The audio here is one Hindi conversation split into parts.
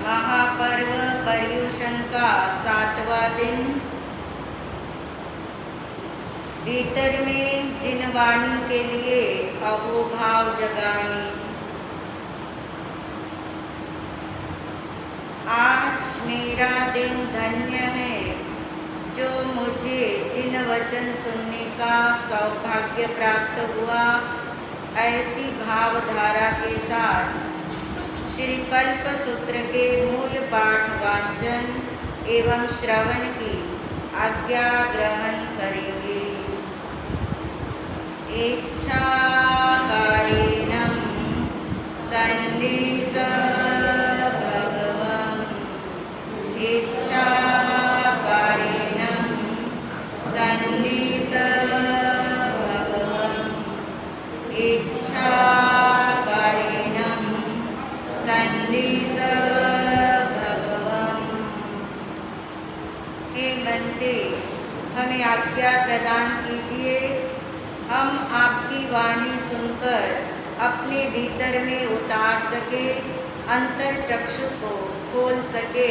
महापर्व पर्युषण का 7वां दिन। भीतर में जिन वाणी के लिए अहोभाव जगाएं। आज मेरा दिन धन्य है जो मुझे जिन वचन सुनने का सौभाग्य प्राप्त हुआ। ऐसी भावधारा के साथ श्री कल्प सूत्र के मूल पाठ वाचन एवं श्रवण की आज्ञा ग्रहण करेंगे। इच्छा कारेणं संदेश भगवन्। इच्छा कारेणं संदेश भगवन्। इच्छा कारेणं संदेश भगवन्। हे बंदे, हमें आज्ञा प्रदान कीजिए, हम आपकी वाणी सुनकर अपने भीतर में उतार सके, अंतर चक्षु को खोल सके।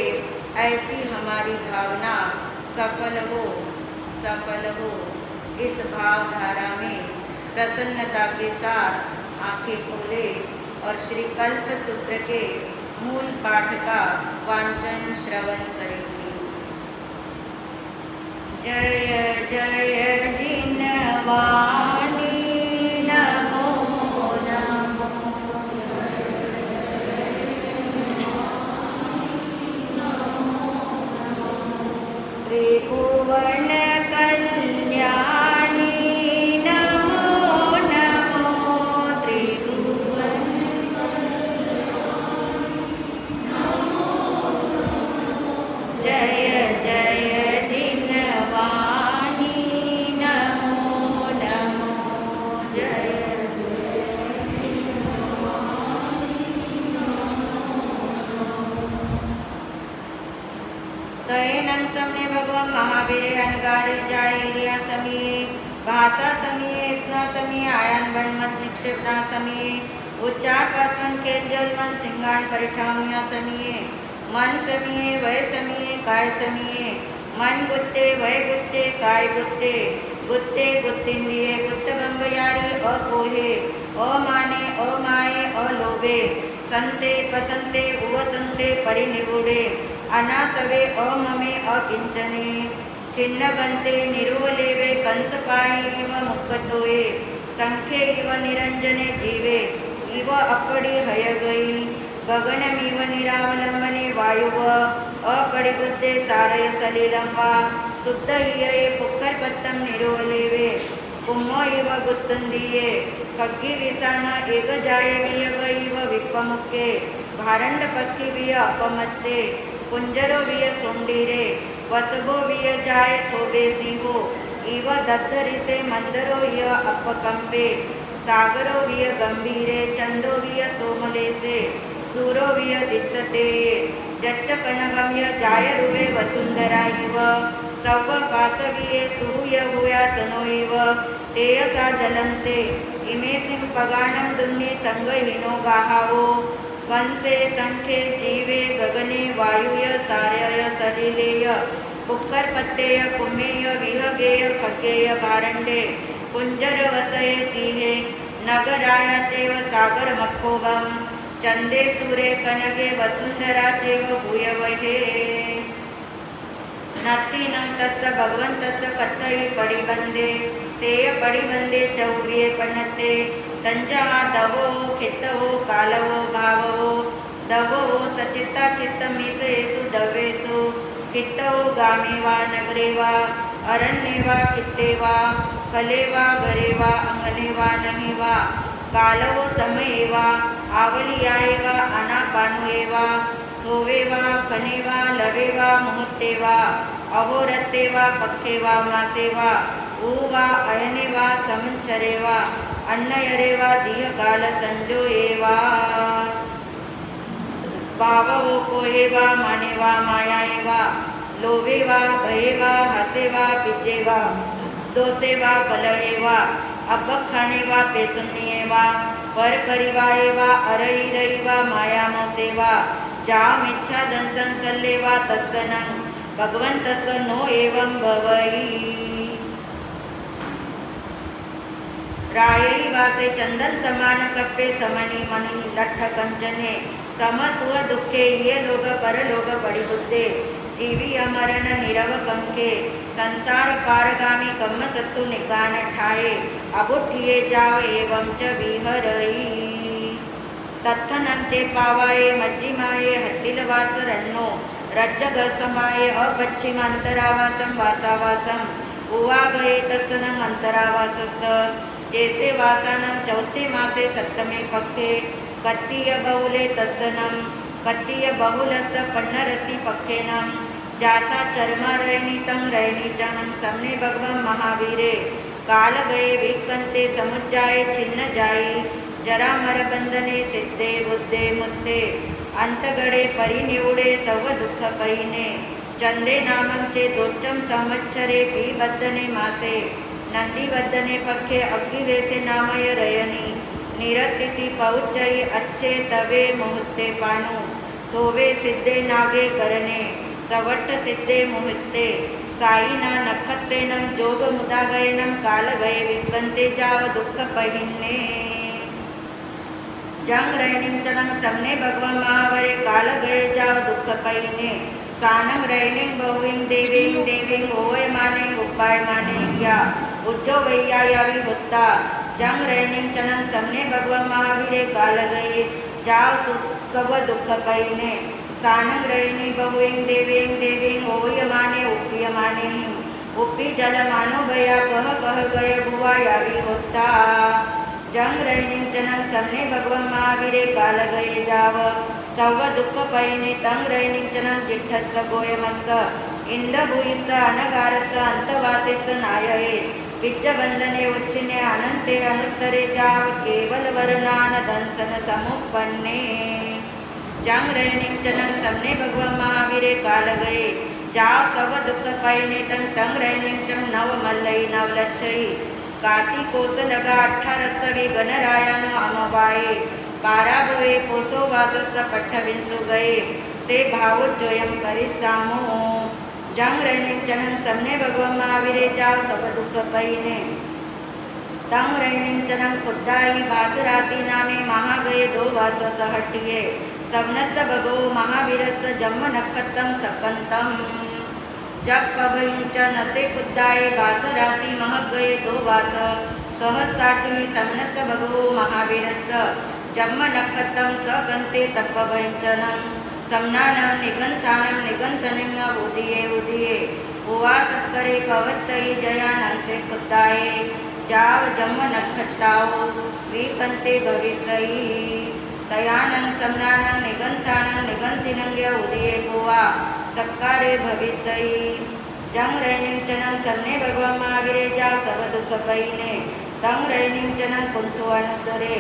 ऐसी हमारी भावना सफल हो, सफल हो। इस भावधारा में प्रसन्नता के साथ आंखें खोले और श्री कल्प सूत्र के मूल पाठ का वांचन श्रवण करेंगे। जय जय जिनवाणी नमो नमो। त्रिभुवन कल्याणी नमो नमो। त्रिभुवन जय जय तयनं सम्ने भगवन् महावीर अनगारे जाएरिया समीये भाषा समीये स्ना समीये आयन बनमत निक्षेपना समीये उच्चार पासवन खेल जल मन सिंगान परिठामिया समीये मन समीये वय समीये काय समीये मन गुत्ते वय गुत्ते काय गुत्ते गुत्ते गुत्तिंद्रिये गुत्त बंबयारी अकोहे अमाने अमाये अलोभे संते पसंते उवसंते परिनिगूढ़े अनासवे अममे अकिंचने छिन्नगंते निरुवलेवे कंसपाये इव मुक्कतोये संख्ये इव निरंजने जीवे इव अपड़ी हय गई गगनमिव निरावलंबने वायुव अपड़िबुद्धे सारय सलिलं वा शुद्ध हिये पुक्करपत्तं निरुवलेवे कुम्मो इव गुत्तुंदिये खग्गी विसाण एग जाये वियग इव विप्पमुखे भारंड पक्षी विय अपमत्ते कुंजरो विय सोंडीरे वसबो विय जाय थोबे सीहो इव दत्तरिसे मंदरो य अपकंपे सागरो विय गंभीरे चंदो विय सोमलेसे सूरो विय दित्तते जच्च कनगम्य जाय रुवे वसुंधरा इव सव पासविये सूय हुया सनो इव तेयसा जलन्ते इमे सिं पगानं दुन्नि संगहिनो गाहावो कंसे संख्ये जीवे गगने वायुय सार्यय सलिलेय पुक्करपत्तेय कुम्मेय विहगेय खग्गेय भारंडे कुंजर वसये सीहे नगराय चैव सागर मखोबम चंदे सूरे कनगे वसुंधरा चैव भूयवहे नत्तीनं तस्य भगवन्तस्य कत्थयि पडिबंदे सेय पडिबंदे चौविये पन्नते तंजा दवो खित्तवो कालवो भाववो दवो सचित्ता चित्तमीसेषु दवेषु खित्तवो गामे वा नगरे वा अरण्ये वा खित्ते वा खले वा घरे वा अंगने वा नहि वा कालवो समये वा आवलियाये वा अनापानुये वा थोवे वा खने वा लवे वा मुहूर्ते वा अहोरत्ते वा पक्खे वा मासे वा ऊ वा अयने वा समंचरे वा अन्नयरे वा दीहकाल संजोये वा भाववो कोहे वा माने वा मायाये वा लोभे वा भये वा हसे वा पिजे वा दोषे वा कलहे वा अभखाने वा पेसुनिये वा पर परिवाये वा अरई रई वा मायानो सेवा जामिच्छा दंसन सल्लेवा तस्सनं भगवन्तस्य नो एवं भवई। रायै वासे चंदन समान कप्पे समनी मणि लट्ठ कंचने समसुह दुखे ये लोग परलोग पड़ी बुद्धे जीवी अमरन निरव कंके संसार पारगामी कम्म सत्तु निगान ठाए अबुठिये जाव एवं च विहरई। तत्थनंचे पावाये मज्जिमाये हत्तिल वासरन्नो रज्जग समाये अपच्छिमांतरावासं वासावासं उवागये तस्सनं अंतरावासस जैसे वासानं चौथे मासे सप्तमे पक्खे कत्तीय बहुले तस्सनं कत्तीय बहुलस पन्नरसी पक्खेनं जासा चर्मा रैनीतं रैनीचनं सम्ने भगवं महावीरे काल गए विकंते समुज्जाये छिन्न जाई जरा मर बंधने सिद्धे बुद्धे मुत्ते अंतगडे परिनिवडे सव दुःख पैने चंदे नामंचे दोच्चम संवत्सरे पीबद्धने मासे नंदीवद्धने पक्खे अग्निवेसे नामय रयनी निरतिथि पौच्चई अच्छे तवे मुहूर्ते पानु थोवे सिद्धे नागे करणे सवट्ट सिद्धे मुहूर्ते साईना नखत्तेनं जोग मुदागयनं काल गए विकंते जाव दुःख पहिन्ने जंग रैनिंचनं सम्ने भगवान महावरे काल गए जाव दुःख पहिने सानम रैनिंग बहुविंग देविंग देविंग ओय माने उपाय माने या उज्जो वैया यावी होता जंग रैनिंचनं सम्ने भगवान महावीरे काल गए जाव सब दुःख पहिने सानम रैनी बहुविंग देविंग देविंग ओय माने उप्पिय माने उप्पी जल मानो भया कह गए बुआ यावी होता जंग रैनिंचनं सम्ने भगवान महावीरे काल गए जाव सव दुःख पैने तंग रैनिंचनं चिठ्ठस्स गोयमस्स इंद भूयिस्स अनगारस्स अंतवासेस्स नायये पिच्चबंधने उच्चिने अनंते अनुत्तरे जाव केवल वरनान दंसन समुपन्ने जंग रैनिंचनं सम्ने भगवान महावीरे काल गए जाव सव दुःख पैने तंग रैनिंचं नव मल्लई नवलच्छई काशी कोस लगा 18 गणरायन अमवाये पाराभवे कोसो वासस पट्ठविंसु गए से भावोज्जयम करिसामो जंग रैनिंचनं सम्ने भगवान महावीरे जाव सब दुःख पैने तंग रैनिंचनं खुद्दाई भासरासी नामे महा गए दो वासस हटिये सवनस भगो महावीरस जन्म नक्षत्रं सकंतम जब पवंच नसे खुद्दाए भासरासी मह गए दो वास सहसाठी समनस भगो महावीरस जन्म नक्षत्रं सकंते तपवंचनं समनानं निगंतानं निगंतनिं उदिये उदिये उवास करे पवत्तई जयानं से खुद्दाए जाव जन्म नक्षत्राओ विकंते भविष्यई तयानं समनानं निगंतानं निगंतिनं उदिये गोवा सत्कारे भविष्यई जंग रैनिंचनं सम्ने भगवान महावीरे जाव सब दुःख पैने तंग रैनिंचनं कुंथो अनुत्तरे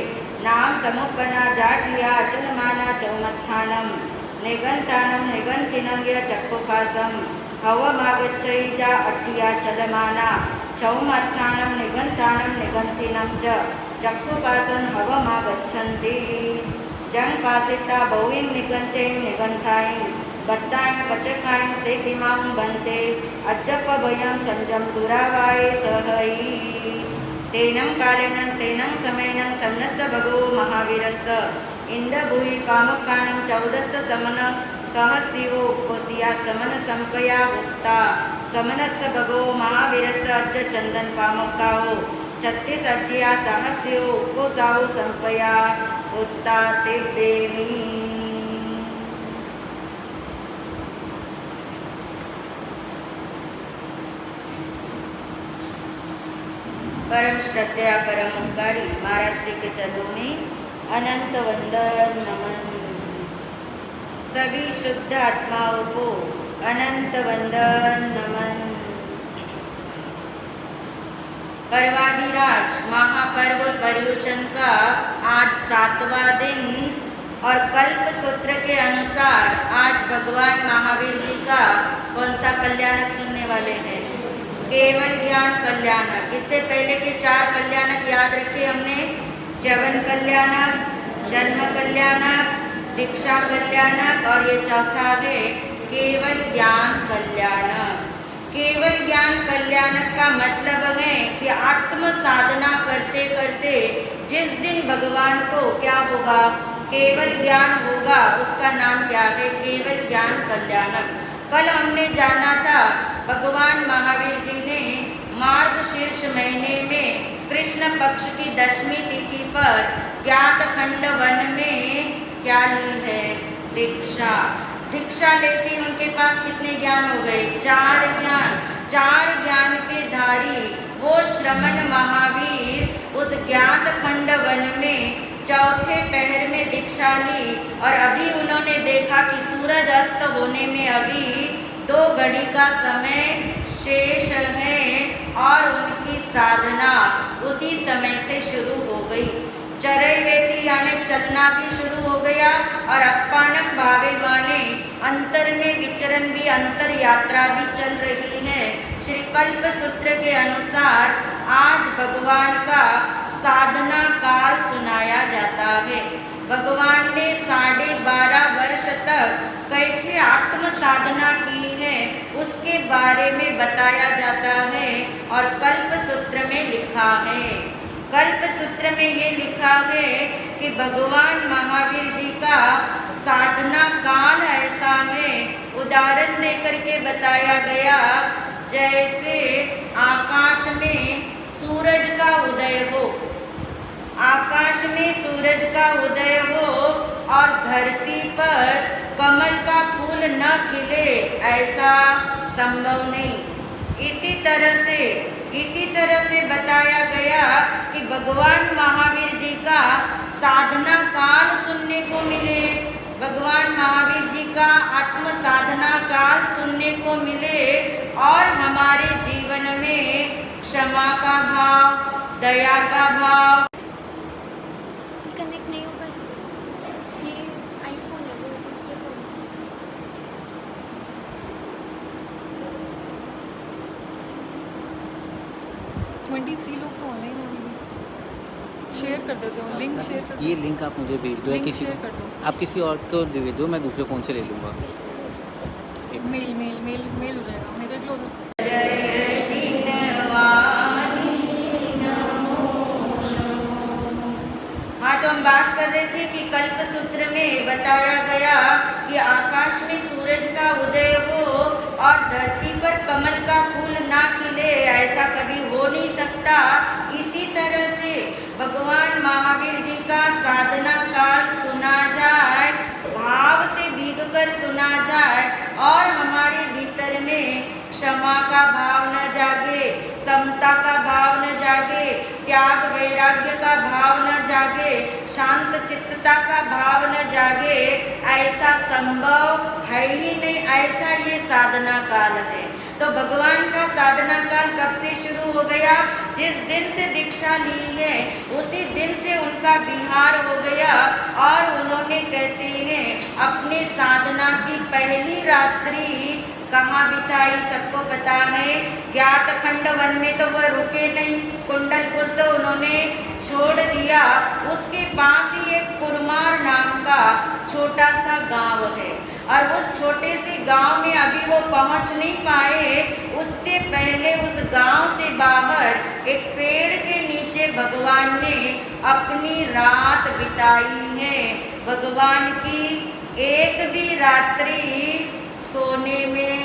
नाम समुपना जाठिया अचलमाना चौमत्थानं निगंतानं निगंतिनं चक्षुपासं हवमागच्छई जा अठ्ठिया चलमाना चौमत्थानं निगंतानं निगंतिनं च चक्षुपासं हवमागच्छन्ति जंग पासिता बहुविं निगंते निगंताय बत्ताय पचकाय से दिमां बनते अज्जप भयं संजम दुरावाय सहई तेनं कालेनं तेनं समयनं समनस्य भगो महावीरस्य इंद भूयि पामकानं 14 समन सहस्यो कोसिया समन संपया उत्ता समनस्य भगो महावीरस्य अज्ज चंदन पामकाओ 36 अज्जिया सहस्यो कोसाओ संपया उत्ता तिब्बेमी। परम श्रद्धेय परम उपकारी महाराज श्री के चरणों में अनंत वंदन नमन। सभी शुद्ध आत्माओं को अनंत वंदन नमन। पर्वाधिराज महापर्व पर्युषण का आज 7वां दिन और कल्प सूत्र के अनुसार आज भगवान महावीर जी का कौन सा कल्याणक सुनने वाले हैं? केवल ज्ञान कल्याणक। इससे पहले के 4 कल्याणक याद रखे हमने। जवन कल्याणक, जन्म कल्याणक, दीक्षा कल्याणक, और ये चौथा है केवल ज्ञान कल्याणक। केवल ज्ञान कल्याणक का मतलब है कि आत्म साधना करते करते जिस दिन भगवान को क्या होगा, केवल ज्ञान होगा, उसका नाम क्या है, केवल ज्ञान कल्याणक। कल हमने जाना था भगवान महावीर जी ने मार्गशीर्ष महीने में कृष्ण पक्ष की 10वीं तिथि पर ज्ञात खंड वन में क्या ली है, दीक्षा। दीक्षा लेती उनके पास कितने ज्ञान हो गए, 4 ज्ञान। 4 ज्ञान के धारी वो श्रमण महावीर उस ज्ञात खंड वन में चौथे पहर में दीक्षा ली, और अभी उन्होंने देखा कि सूरज अस्त होने में अभी 2 घड़ी का समय शेष है, और उनकी साधना उसी समय से शुरू हो गई। चरैवेति यानी चलना भी शुरू हो गया, और अपानक भावे वाले अंतर में विचरण भी, अंतर यात्रा भी चल रही है। श्री कल्प सूत्र के अनुसार आज भगवान का साधना काल सुनाया जाता है। भगवान ने 12.5 वर्ष तक कैसे आत्म साधना की है उसके बारे में बताया जाता है, और कल्प सूत्र में लिखा है। कल्प सूत्र में ये लिखा है कि भगवान महावीर जी का साधना काल ऐसा है, उदाहरण देकर के बताया गया, जैसे आकाश में सूरज का उदय हो, आकाश में सूरज का उदय हो और धरती पर कमल का फूल न खिले, ऐसा संभव नहीं। इसी तरह से बताया गया कि भगवान महावीर जी का साधना काल सुनने को मिले, भगवान महावीर जी का आत्म साधना काल सुनने को मिले, और हमारे जीवन में क्षमा का भाव, दया का भाव। कनेक्ट नहीं होगा इससे, ये आईफोन है, वो दूसरे फोन। 23 लोग तो ऑनलाइन हैं अभी। शेयर कर देते हो, लिंक शेयर कर दो। ये लिंक आप मुझे भेज दो, या लिंक किसी शेयर कर दो। आप किसी और को भेज दो, मैं दूसरे फ़ोन से ले लूँगा। मेल हो जाएगा, नहीं तो क्लोज हो। जय जिनवानी नमो नमो। हाँ, तो हम बात कर रहे थे कि कल्प सूत्र में बताया गया कि आकाश में सूरज का उदय हो और धरती पर कमल का फूल ना खिले, ऐसा कभी हो नहीं सकता। इसी तरह से भगवान महावीर जी का साधना काल सुना जाए, भाव से भीग कर सुना जाए, और हमारे भीतर में क्षमा का भाव न जागे, समता का भाव न जागे, त्याग वैराग्य का भाव न जागे, शांत चित्तता का भाव न जागे, ऐसा संभव है ही नहीं। ऐसा ये साधना काल है। तो भगवान का साधना काल कब से शुरू हो गया? जिस दिन से दीक्षा ली है उसी दिन से उनका विहार हो गया, और उन्होंने कहते हैं अपने साधना की पहली रात्रि कहाँ बिताई, सबको पता है, ज्ञात खंड वन में तो वह रुके नहीं, कुंडलपुर तो उन्होंने छोड़ दिया। उसके पास ही एक कुरमार नाम का छोटा सा गांव है, और उस छोटे से गांव में अभी वो पहुंच नहीं पाए। उससे पहले उस गांव से बाहर एक पेड़ के नीचे भगवान ने अपनी रात बिताई है। भगवान की एक भी रात्रि सोने में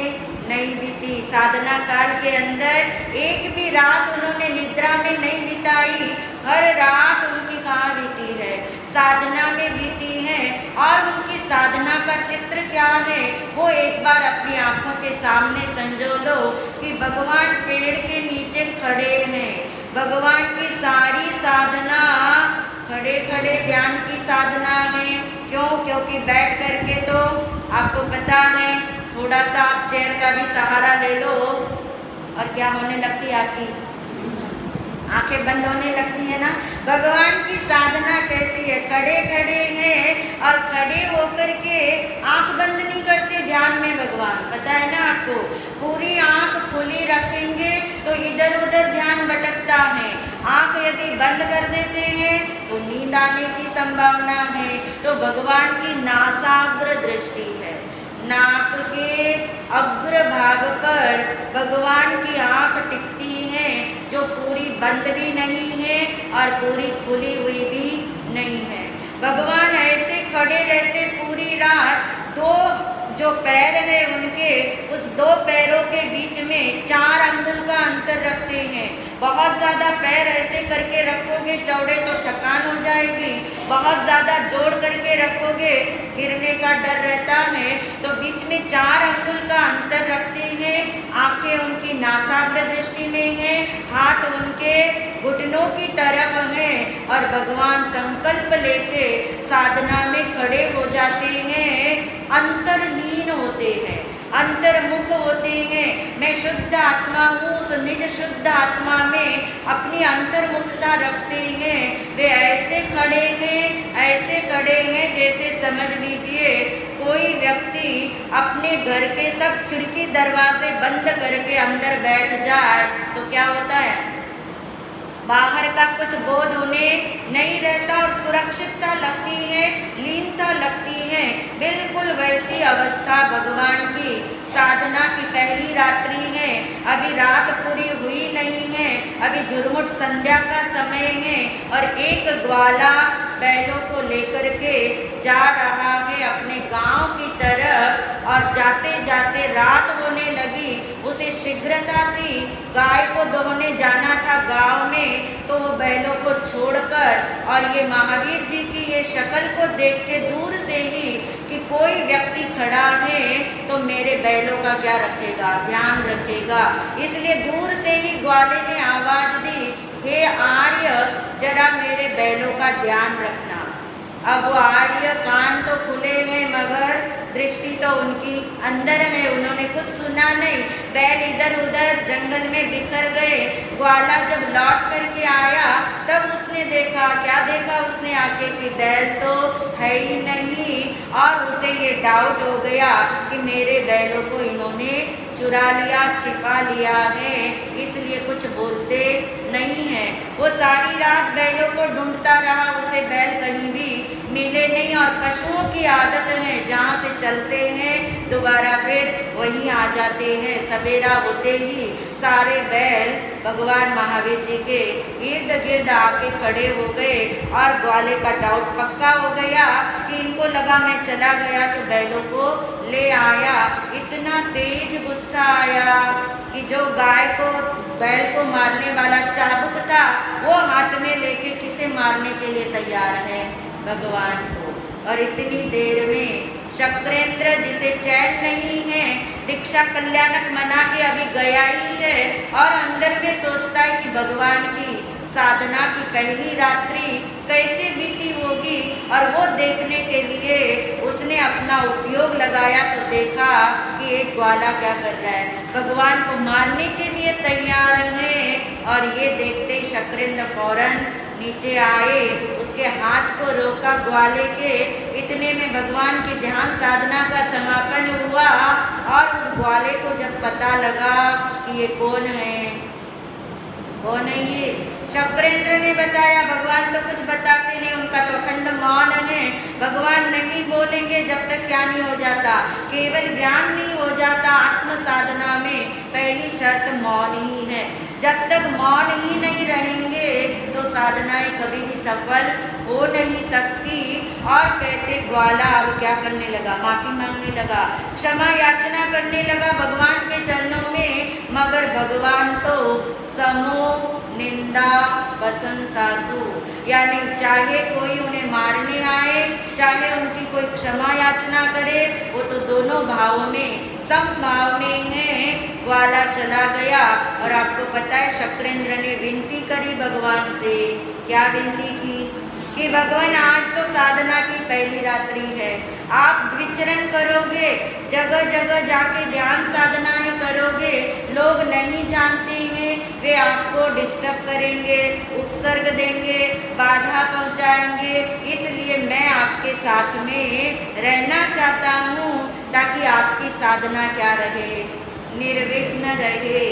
नहीं बीती, साधना काल के अंदर एक भी रात उन्होंने निद्रा में नहीं बिताई। हर रात उनकी कहाँ बीती है? साधना में बीती है। और उनकी साधना का चित्र क्या है वो एक बार अपनी आंखों के सामने संजो लो कि भगवान पेड़ के नीचे खड़े हैं। भगवान की सारी साधना खड़े खड़े ज्ञान की साधना है। क्यों? क्योंकि बैठ करके तो आपको पता है, थोड़ा सा आप चेयर का भी सहारा ले लो और क्या होने लगती है, आपकी आंखें बंद होने लगती है ना। भगवान की साधना कैसी है? खड़े खड़े हैं और खड़े होकर के आंख बंद नहीं करते ध्यान में भगवान, पता है ना आपको, पूरी आंख खुली रखेंगे तो इधर उधर ध्यान भटकता है। आँख यदि बंद कर देते हैं तो नींद आने की संभावना है। तो भगवान की नासाग्र दृष्टि है, नाक के अग्र भाग पर भगवान की आँख टिकती है, जो पूरी बंद भी नहीं है और पूरी खुली हुई भी नहीं है। भगवान ऐसे खड़े रहते पूरी रात। दो जो पैर है उनके, उस दो पैरों के बीच में 4 अंगुल का अंतर रखते हैं। बहुत ज़्यादा पैर ऐसे करके रखोगे चौड़े तो थकान हो जाएगी, बहुत ज़्यादा जोड़ करके रखोगे गिरने का डर रहता है। तो बीच में 4 अंगुल का अंतर रखते हैं। आंखें उनकी नासाग्र दृष्टि में है, हाथ उनके घुटनों की तरफ है और भगवान संकल्प लेके साधना में खड़े हो जाते हैं। अंतर्लीन होते हैं, अंतर्मुख होते हैं। मैं शुद्ध आत्मा हूँ, उस निज शुद्ध आत्मा में अपनी अंतर्मुखता रखते हैं। वे ऐसे खड़े हैं, ऐसे खड़े हैं जैसे समझ लीजिए कोई व्यक्ति अपने घर के सब खिड़की दरवाजे बंद करके अंदर बैठ जाए तो क्या होता है, बाहर का कुछ बोध उन्हें नहीं रहता और सुरक्षितता लगती है, लीनता लगती है। बिल्कुल वैसी अवस्था भगवान की साधना की पहली रात्रि है। अभी रात पूरी हुई नहीं है, अभी झुरमुट संध्या का समय है और एक ग्वाला बैलों को लेकर के जा रहा है अपने गांव की तरफ और जाते जाते रात होने लगी। उसे शीघ्रता थी, गाय को दोहने जाना था गांव में, तो वो बैलों को छोड़कर और ये महावीर जी की ये शक्ल को देख के दूर से ही कि कोई व्यक्ति खड़ा है तो मेरे बैलों का क्या रखेगा, ध्यान रखेगा। इसलिए दूर से ही ग्वाले ने आवाज दी, हे आर्य जरा मेरे बैलों का ध्यान रखना। अब वो आर्य कान तो खुले हैं मगर दृष्टि तो उनकी अंदर है, उन्होंने कुछ सुना नहीं। बैल इधर उधर जंगल में बिखर गए। ग्वाला जब लौट करके आया तब उसने देखा, क्या देखा उसने आके कि बैल तो है ही नहीं और उसे ये डाउट हो गया कि मेरे बैलों को इन्होंने चुरा लिया, छिपा लिया है, इसलिए कुछ बोलते नहीं है। वो सारी रात बैलों को ढूंढता रहा, उसे बैल कहीं भी मिले नहीं और पशुओं की आदत है जहाँ से चलते हैं दोबारा फिर वहीं आ जाते हैं। सवेरा होते ही सारे बैल भगवान महावीर जी के इर्द गिर्द आके खड़े हो गए और ग्वाले का डाउट पक्का हो गया कि इनको लगा मैं चला गया तो बैलों को ले आया। इतना तेज गुस्सा आया कि जो गाय को बैल को मारने वाला चाबुक था वो हाथ में लेके किसे मारने के लिए तैयार है, भगवान को। और इतनी देर में शक्रेंद्र जिसे चैन नहीं है, दीक्षा कल्याणक मना के अभी गया ही है और अंदर में सोचता है कि भगवान की साधना की पहली रात्रि कैसे बीती होगी। और वो देखने के लिए उसने अपना उपयोग लगाया तो देखा कि एक ग्वाला क्या कर रहा है, भगवान को मारने के लिए तैयार है। और ये देखते ही शक्रेंद्र फौरन नीचे आए, उसके हाथ को रोका ग्वाले के। इतने में भगवान की ध्यान साधना का समापन हुआ और उस ग्वाले को जब पता लगा कि ये कौन है, कौन है ये, शक्रेंद्र ने बताया। भगवान तो कुछ बताते नहीं, उनका तो अखंड मौन है। भगवान नहीं बोलेंगे जब तक क्या नहीं हो जाता, केवल ज्ञान नहीं हो जाता। आत्म साधना में पहली शर्त मौन ही है। जब तक मौन ही नहीं रहेंगे तो साधनाएं कभी भी सफल हो नहीं सकती। और कहते ग्वाला अब क्या करने लगा, माफी मांगने लगा, क्षमा याचना करने लगा भगवान के चरणों में। मगर भगवान तो समो निंदा प्रशंसासु, यानी चाहे कोई उन्हें मारने आए, चाहे उनकी कोई क्षमा याचना करे, वो तो दोनों भावों में समभाव में है। ग्वाला चला गया और आपको पता है शक्रेंद्र ने विनती करी भगवान से। क्या विनती की कि भगवान आज तो साधना की पहली रात्रि है, आप विचरण करोगे, जगह जगह जाके ध्यान साधनाएं करोगे, लोग नहीं जानते हैं, वे आपको डिस्टर्ब करेंगे, उपसर्ग देंगे, बाधा पहुंचाएंगे। इसलिए मैं आपके साथ में रहना चाहता हूँ ताकि आपकी साधना क्या रहे, निर्विघ्न रहे।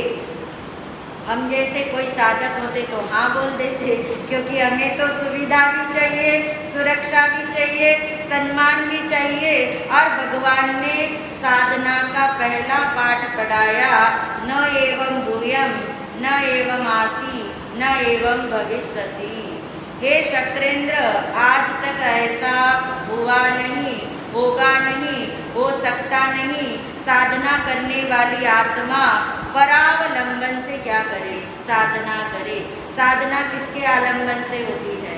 हम जैसे कोई साधक होते तो हाँ बोल देते, क्योंकि हमें तो सुविधा भी चाहिए, सुरक्षा भी चाहिए, सम्मान भी चाहिए। और भगवान ने साधना का पहला पाठ पढ़ाया, न एवं भूयम न एवं आसी न एवं भविष्यसि। हे क्षत्रेंद्र, आज तक ऐसा हुआ नहीं, होगा नहीं, हो सकता नहीं। साधना करने वाली आत्मा परावलंबन से क्या करे? साधना करे। साधना किसके आलंबन से होती है?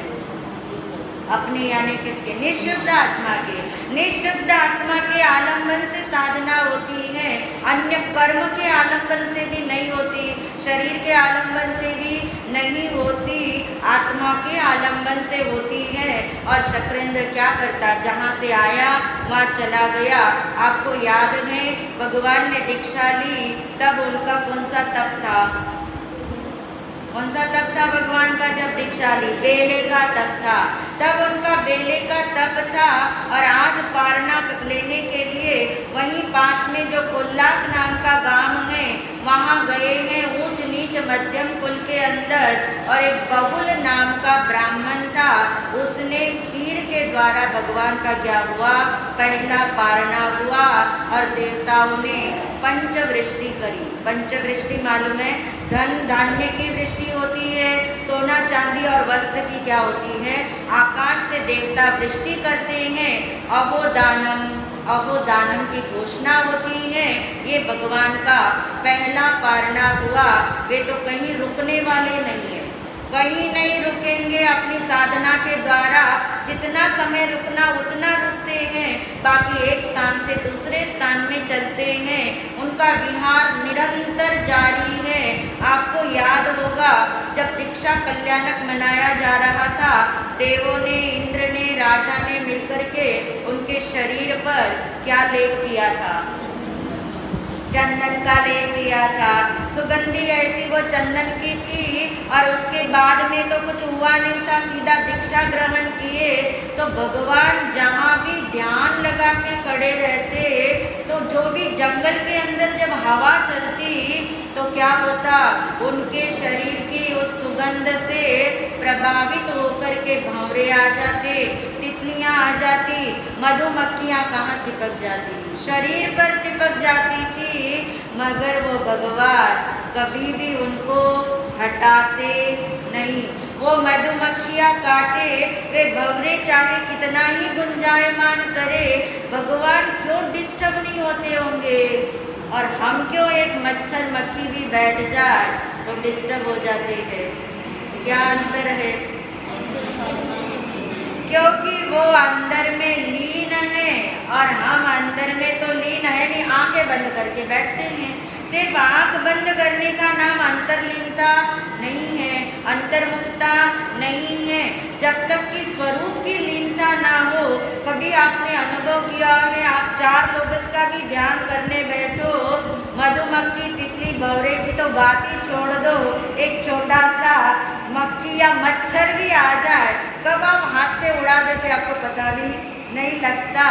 अपने यानी किसके? निःशुद्ध आत्मा के। निःशुद्ध आत्मा के आलंबन से साधना होती है, अन्य कर्म के आलंबन से भी नहीं होती, शरीर के आलंबन से भी नहीं होती, आत्मा के आलंबन से होती है। और क्षत्रेंद्र क्या करता? जहाँ से आया वहाँ चला गया। आपको याद है भगवान ने दीक्षा ली तब उनका कौन सा तप था? कौन सा तप था भगवान का जब दीक्षा ली? बेले का तप था। तब उनका बेले का तप था। और आज पारना लेने के लिए वहीं पास में जो कोल्लाक नाम का गांव है वहाँ गए हैं, ऊंच नीच मध्यम कुल के अंदर। और एक बहुल नाम का ब्राह्मण था, उसने खीर के द्वारा भगवान का क्या हुआ? पहला पारना हुआ। और देवताओं ने पंचवृष्टि करी। पंचवृष्टि मालूम है? धन धान्य की वृष्टि होती है, सोना चांदी और वस्त्र की क्या होती है? आकाश से देवता वृष्टि करते हैं। अहो दानम की घोषणा होती है। ये भगवान का पहला पारना हुआ। वे तो कहीं रुकने वाले नहीं है, कहीं नहीं रुकेंगे अपनी साधना के द्वारा। जितना समय रुकना उतना रुकते हैं, बाकी एक स्थान से दूसरे स्थान में चलते हैं। उनका विहार निरंतर जारी है। आपको याद होगा जब दीक्षा कल्याणक मनाया जा रहा था, देवों ने, इंद्र ने, राजा ने मिलकर के उनके शरीर पर क्या लेप किया था? चंदन का लेप दिया था। सुगंधी ऐसी वो चंदन की थी। और उसके बाद में तो कुछ हुआ नहीं था, सीधा दीक्षा ग्रहण किए। तो भगवान जहाँ भी ध्यान लगा के खड़े रहते, तो जो भी जंगल के अंदर जब हवा चलती तो क्या होता? उनके शरीर की उस सुगंध से प्रभावित होकर के भंवरे आ जाते, तितलियाँ आ जाती, मधुमक्खियाँ कहाँ चिपक जाती? शरीर पर चिपक जाती थी। मगर वो भगवान कभी भी उनको हटाते नहीं। वो मधुमक्खियाँ काटे, वे भंवरे चाहे कितना ही गुंजायमान करे, भगवान क्यों डिस्टर्ब नहीं होते होंगे? और हम क्यों एक मच्छर मक्खी भी बैठ जाए तो डिस्टर्ब हो जाते हैं? क्या अंतर है? क्योंकि वो अंदर में लीन है और हम अंदर में तो लीन है नहीं, आंखें बंद करके बैठते हैं। सिर्फ आंख बंद करने का नाम अंतर्लीनता नहीं है, अंतर्मुखता नहीं है। जब तक कि स्वरूप की लीनता ना हो। कभी आपने अनुभव किया है, आप 4 लोगों का भी ध्यान करने बैठो, मधुमक्खी, तितली, भंवरे की तो बात ही छोड़ दो, एक छोटा सा मक्खी या मच्छर भी आ जाए, कब आप हाथ से उड़ा देते आपको पता भी नहीं लगता।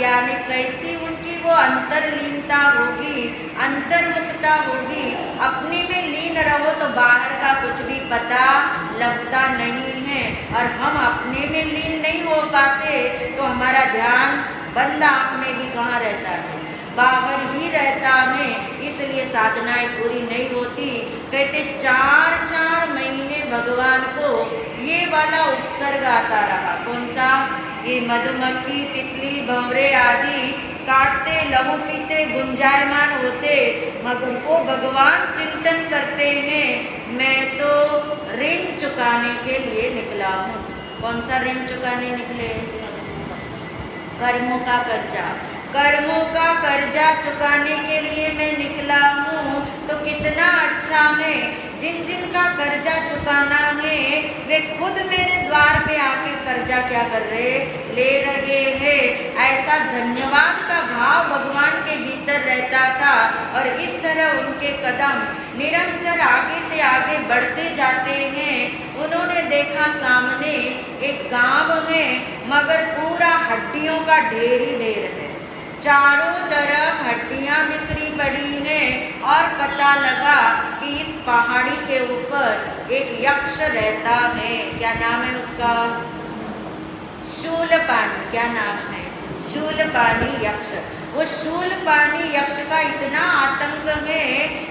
यानी कैसी उनकी वो अंतर्लीनता होगी, अंतर्मुखता होगी। अपने में लीन रहो तो बाहर का कुछ भी पता लगता नहीं है। और हम अपने में लीन नहीं हो पाते तो हमारा ध्यान बंद आँख में भी कहाँ रहता है? बाहर ही रहता है। इसलिए साधनाएं पूरी नहीं होती। कहते 4 महीने भगवान को ये वाला उपसर्ग आता रहा। कौन सा? ये मधुमक्खी, तितली, भंवरे आदि काटते, लहू पीते, गुंजायमान होते, मगर वो भगवान चिंतन करते हैं, मैं तो ऋण चुकाने के लिए निकला हूँ। कौन सा ऋण चुकाने निकले? कर्मों का कर्जा। कर्मों का कर्जा चुकाने के लिए मैं निकला हूँ। तो कितना अच्छा है, जिन जिन का कर्जा चुकाना है वे खुद मेरे द्वार पे आके कर्जा क्या कर रहे? ले रहे हैं। ऐसा धन्यवाद का भाव भगवान के भीतर रहता था। और इस तरह उनके कदम निरंतर आगे से आगे बढ़ते जाते हैं। उन्होंने देखा सामने एक गांव है, मगर पूरा हड्डियों का ढेर ही ढेर है, चारों तरफ हड्डियां बिखरी पड़ी हैं पता लगा कि इस पहाड़ी के ऊपर एक यक्ष रहता है। क्या नाम है उसका? शूलपाणी। क्या नाम है? शूलपाणी यक्ष। वो शूलपाणी यक्ष का इतना आतंक है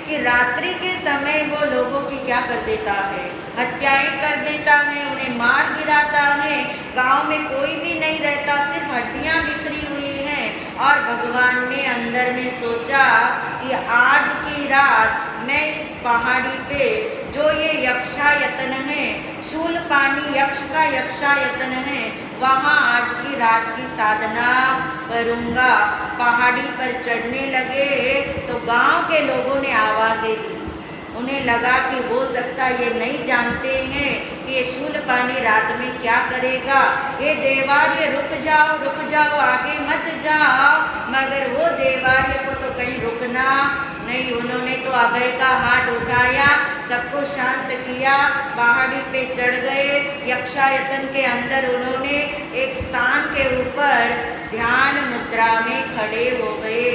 कि रात्रि के समय वो लोगों की क्या कर देता है? हत्याएं कर देता है, उन्हें मार गिराता है। गांव में कोई भी नहीं रहता, सिर्फ हड्डियां बिखरी हुई हैं। और भगवान ने अंदर में सोचा कि आज की रात मैं इस पहाड़ी पे जो ये यक्षायतन है, शूलपाणी यक्ष का यक्षायतन है, वहाँ आज की रात की साधना करूँगा। पहाड़ी पर चढ़ने लगे तो गांव के लोगों ने आवाज़ें दी। उन्हें लगा कि हो सकता ये नहीं जानते हैं कि ये शूलपाणी रात में क्या करेगा। ये देवार्य रुक जाओ, आगे मत जाओ। मगर वो देवार्य को तो कहीं रुकना नहीं। उन्होंने तो अभय का हाथ उठाया, सबको शांत किया, पहाड़ी पे चढ़ गए। यक्षायतन के अंदर उन्होंने एक स्थान के ऊपर ध्यान मुद्रा में खड़े हो गए।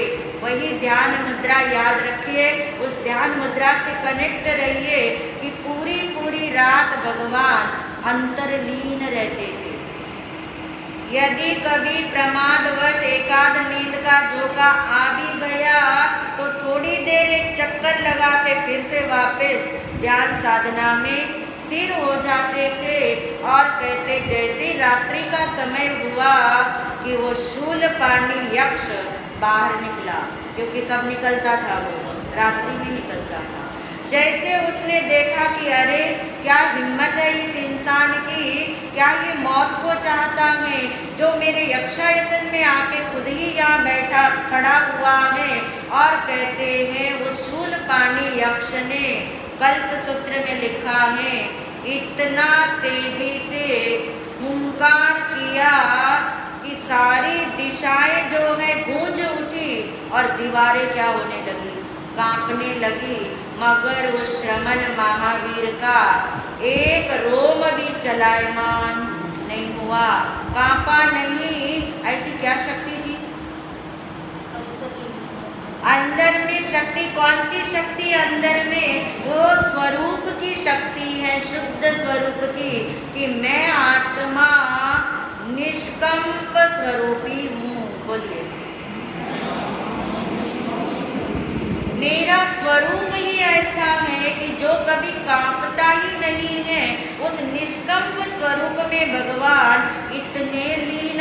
वही ध्यान मुद्रा याद रखिए, उस ध्यान मुद्रा से कनेक्ट रहिए कि पूरी रात भगवान अंतर्लीन रहते थे। यदि कभी प्रमादवश एकाध नींद का झोंका आ भी गया तो थोड़ी देर एक चक्कर लगा के फिर से वापस ध्यान साधना में स्थिर हो जाते थे। और कहते जैसे रात्रि का समय हुआ कि वो शूलपाणी यक्ष बाहर निकला, क्योंकि कब निकलता था वो? रात्रि में निकलता था। जैसे उसने देखा कि अरे क्या हिम्मत है इस इंसान की, क्या ये मौत को चाहता है जो मेरे यक्षायतन में आके खुद ही यहाँ बैठा खड़ा हुआ है। और कहते हैं उस शूलपाणी यक्ष ने कल्पसूत्र में लिखा है, इतना तेजी से हुंकार किया कि सारी दिशाएं जो है गूंज उठी और दीवारें क्या होने लगी? कांपने लगी। मगर उस श्रमण महावीर का एक रोम भी चलायमान नहीं हुआ, कांपा नहीं। ऐसी क्या शक्ति थी अंदर में? शक्ति कौन सी शक्ति अंदर में? वो स्वरूप की शक्ति है, शुद्ध स्वरूप की, कि मैं आत्मा निष्कंप स्वरूपी हूँ। बोलिए, मेरा स्वरूप ही ऐसा है कि जो कभी कांपता ही नहीं है। उस निष्कंप स्वरूप में भगवान इतने लीन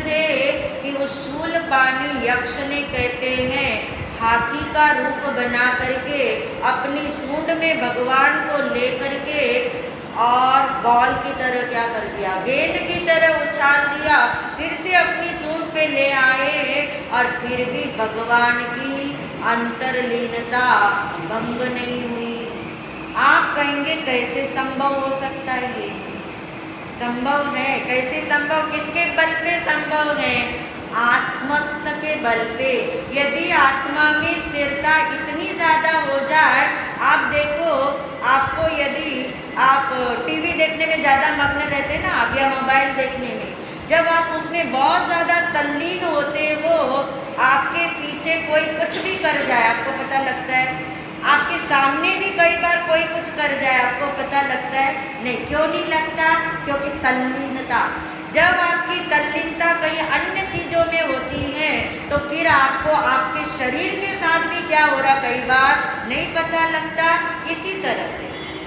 थे कि उस शूलपाणी यक्ष ने, कहते हैं, हाथी का रूप बना करके अपनी सूंड में भगवान को लेकर के और बॉल की तरह क्या कर दिया? गेंद की तरह उछाल दिया। फिर से अपनी सूंड पे ले आए और फिर भी भगवान की अंतर्लीनता भंग नहीं हुई। आप कहेंगे कैसे संभव हो सकता है? ये संभव है। कैसे संभव? किसके बल पे संभव है? आत्मस्थ के बल पे। यदि आत्मा में स्थिरता इतनी ज़्यादा हो जाए, आप देखो, आपको यदि आप टीवी देखने में ज़्यादा मग्न रहते हैं ना आप, या मोबाइल देखने में, जब आप उसमें बहुत ज़्यादा तल्लीन होते हो, आपके पीछे कोई कुछ भी कर जाए आपको पता लगता है? आपके सामने भी कई बार कोई कुछ कर जाए आपको पता लगता है? नहीं। क्यों नहीं लगता? क्योंकि तल्लीनता। जब आपकी तल्लीनता कहीं अन्य चीज़ों में होती है तो फिर आपको आपके शरीर के साथ भी क्या हो रहा कई बार नहीं पता लगता।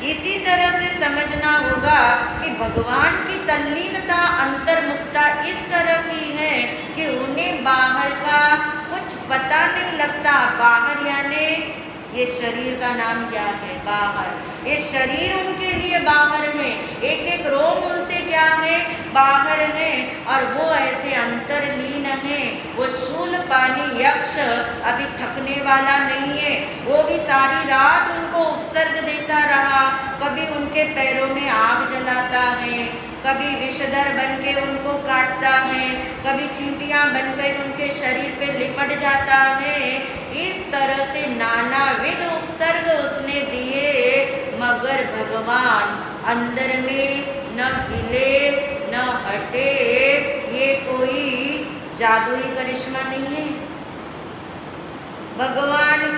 इसी तरह से समझना होगा कि भगवान की तल्लीनता, अंतर्मुखता इस तरह की है कि उन्हें बाहर का कुछ पता नहीं लगता। बाहर यानी ये शरीर का नाम क्या है? बाहर। ये शरीर उनके लिए बाहर है, एक एक रोम उनसे क्या है? बाहर है। और वो ऐसे अंतर्लीन है। वो शूलपाणी यक्ष अभी थकने वाला नहीं है। वो भी सारी रात उनको उपसर्ग देता रहा। कभी उनके पैरों में आग जलाता है, कभी विषधर बन के उनको काटता है, कभी चींटियाँ बनकर उनके शरीर पे लिपट जाता है। इस तरह से नानाविध उपसर्ग उसने दिए, मगर भगवान अंदर में न हिले न हटे। ये कोई जादुई करिश्मा नहीं है। भगवान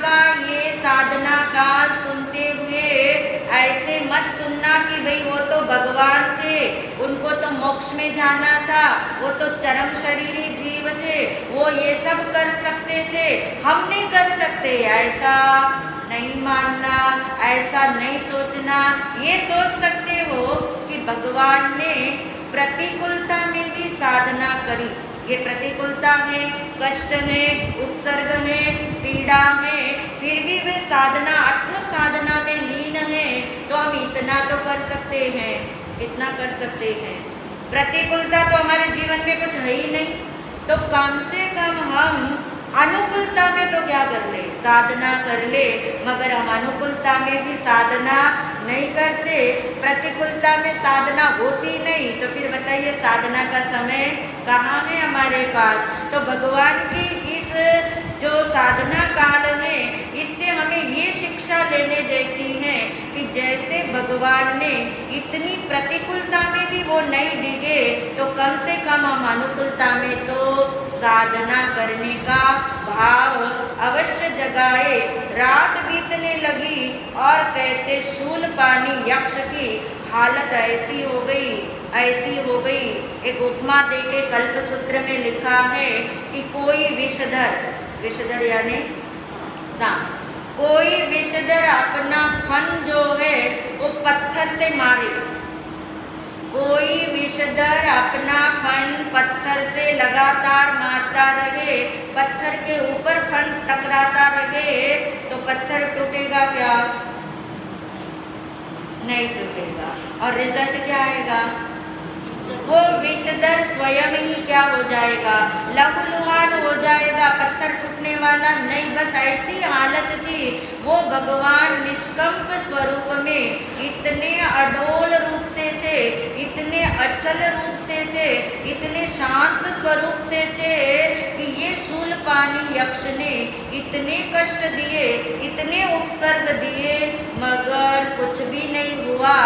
भाई वो तो भगवान थे, उनको तो मोक्ष में जाना था, वो तो चरम शरीरी जीव थे, वो ये सब कर सकते थे, हम नहीं कर सकते, ऐसा नहीं मानना, ऐसा नहीं सोचना। ये सोच सकते हो कि भगवान ने प्रतिकूलता में भी साधना करी। ये प्रतिकूलता में कष्ट है, उपसर्ग है, पीड़ा है, फिर भी वे साधना आत्म साधना में लीन है। तो हम इतना तो कर सकते हैं, कितना कर सकते हैं। प्रतिकूलता तो हमारे जीवन में कुछ है ही नहीं, तो कम से कम हम अनुकूलता में तो क्या कर ले, साधना कर ले। मगर हम अनुकूलता में भी साधना नहीं करते, प्रतिकूलता में साधना होती नहीं, तो फिर बताइए साधना का समय कहाँ है हमारे पास। तो भगवान की इस जो साधना काल है, इससे हमें ये शिक्षा लेने जैसी है कि जैसे भगवान ने इतनी प्रतिकूलता में भी वो नहीं डिगे, तो कम से कम हम अनुकूलता में तो साधना करने का भाव अवश्य जगाए। रात बीतने लगी और कहते शूलपाणी यक्ष की हालत ऐसी हो गई, ऐसी हो गई। एक उपमा देके कल्पसूत्र में लिखा है कि कोई विषधर, विषधर यानी सांप, कोई विषधर अपना फन जो है वो पत्थर से मारे, कोई विषधर अपना फन पत्थर से लगातार मारता रहे, पत्थर के ऊपर फन टकराता रहे, तो पत्थर टूटेगा क्या? नहीं टूटेगा। और रिजल्ट क्या आएगा? वो विषधर स्वयं ही क्या हो जाएगा? लहूलुहान हो जाएगा, पत्थर टूटने वाला नहीं। बस ऐसी हालत थी। वो भगवान निष्कंप स्वरूप में इतने अडोल रूप से थे, इतने अचल रूप से थे, इतने शांत स्वरूप से थे कि ये शूलपाणी यक्ष ने इतने कष्ट दिए, इतने उपसर्ग दिए, मगर कुछ भी नहीं हुआ।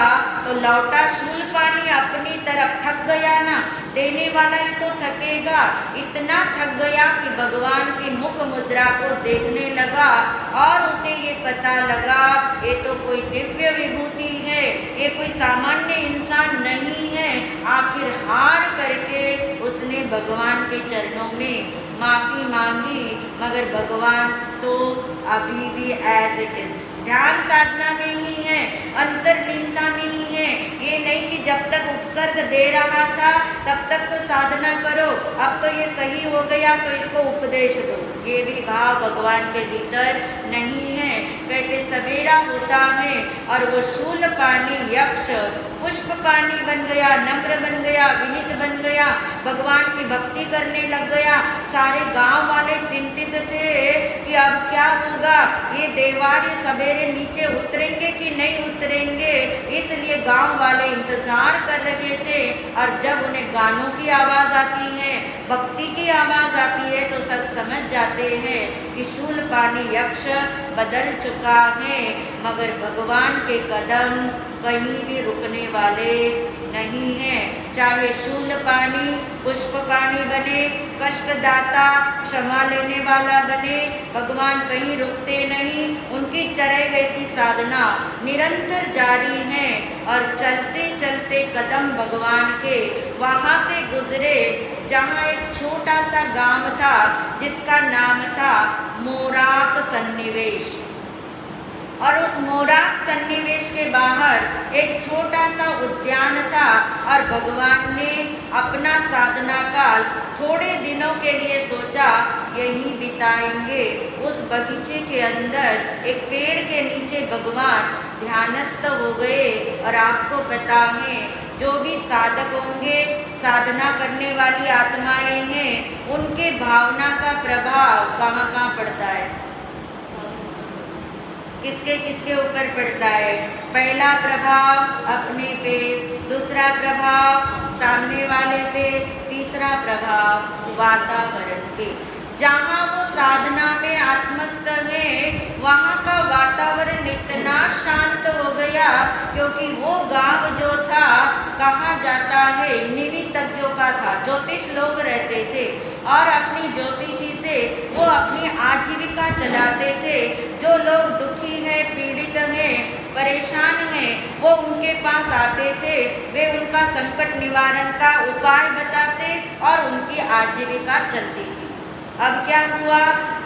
तो लौटा शूलपाणी अपनी तरफ थक गया ना, देने वाला ही तो थकेगा। इतना थक गया कि भगवान की मुख मुद्रा को देखने लगा और उसे ये पता लगा ये तो कोई दिव्य विभूति है, ये कोई सामान्य इंसान नहीं है। आखिर हार करके उसने भगवान के चरणों में माफी मांगी, मगर भगवान तो अभी भी एज इट इज ध्यान साधना में ही है, अंतर्लीनता में ही है। ये नहीं कि जब तक उपसर्ग दे रहा था तब तक तो साधना करो, अब तो ये सही हो गया तो इसको उपदेश दो, ये भी भाव भगवान के भीतर नहीं है। कहते सवेरा होता है और वो शूलपाणी यक्ष पुष्प पानी बन गया, नम्र बन गया, विनीत बन गया, भगवान की भक्ति करने लग गया। सारे गांव वाले चिंतित थे कि अब क्या होगा, ये देवारी सवेरे नीचे उतरेंगे कि नहीं उतरेंगे, इसलिए गांव वाले इंतजार कर रहे थे। और जब उन्हें गानों की आवाज़ आती है, भक्ति की आवाज़ आती है, तो सब समझ जाते हैं कि शूलपाणी यक्ष बदल चुका है। मगर भगवान के कदम कहीं भी रुकने वाले नहीं हैं। चाहे शूलपाणी पुष्पपाणी बने, कष्टदाता क्षमा लेने वाला बने, भगवान कहीं रुकते नहीं। उनकी चढ़ाई रहती साधना निरंतर जारी है और चलते चलते कदम भगवान के वहाँ से गुजरे जहाँ एक छोटा सा गांव था जिसका नाम था मोराक सन्निवेश। और उस मोराक सन्निवेश के बाहर एक छोटा सा उद्यान था और भगवान ने अपना साधना काल थोड़े दिनों के लिए सोचा यहीं बिताएंगे। उस बगीचे के अंदर एक पेड़ के नीचे भगवान ध्यानस्थ हो गए। और आपको पता है जो भी साधक होंगे, साधना करने वाली आत्माएं हैं, उनके भावना का प्रभाव कहाँ कहाँ पड़ता है, किसके किसके ऊपर पड़ता है। पहला प्रभाव अपने पे, दूसरा प्रभाव सामने वाले पे, तीसरा प्रभाव वातावरण पे। जहाँ वो साधना में आत्मस्थ है वहाँ का वातावरण इतना शांत हो गया, क्योंकि वो गांव जो था कहा जाता है निमित्तज्ञों का था, ज्योतिष लोग रहते थे और अपनी ज्योतिषी से वो अपनी आजीविका चलाते थे। जो लोग दुखी हैं, पीड़ित हैं, परेशान हैं, वो उनके पास आते थे, वे उनका संकट निवारण का उपाय बताते और उनकी आजीविका चलती थी। अब क्या हुआ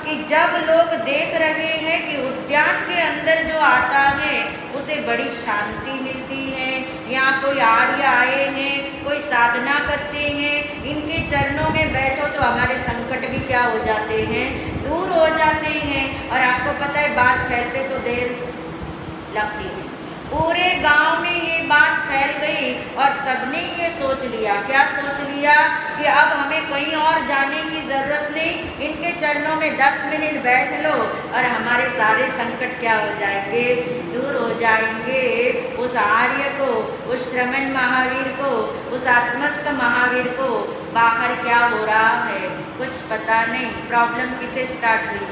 कि जब लोग देख रहे हैं कि उद्यान के अंदर जो आता है उसे बड़ी शांति मिलती है, यहाँ कोई आर्य आए हैं, कोई साधना करते हैं, इनके चरणों में बैठो तो हमारे संकट भी क्या हो जाते हैं, दूर हो जाते हैं। और आपको पता है बात फैलते तो देर लगती है। पूरे गांव में ये बात फैल गई और सबने ये सोच लिया, क्या सोच लिया कि अब हमें कहीं और जाने की ज़रूरत नहीं, इनके चरणों में 10 मिनट बैठ लो और हमारे सारे संकट क्या हो जाएंगे, दूर हो जाएंगे। उस आर्य को, उस श्रमण महावीर को, उस आत्मस्थ महावीर को बाहर क्या हो रहा है कुछ पता नहीं। प्रॉब्लम किसे स्टार्ट हुई?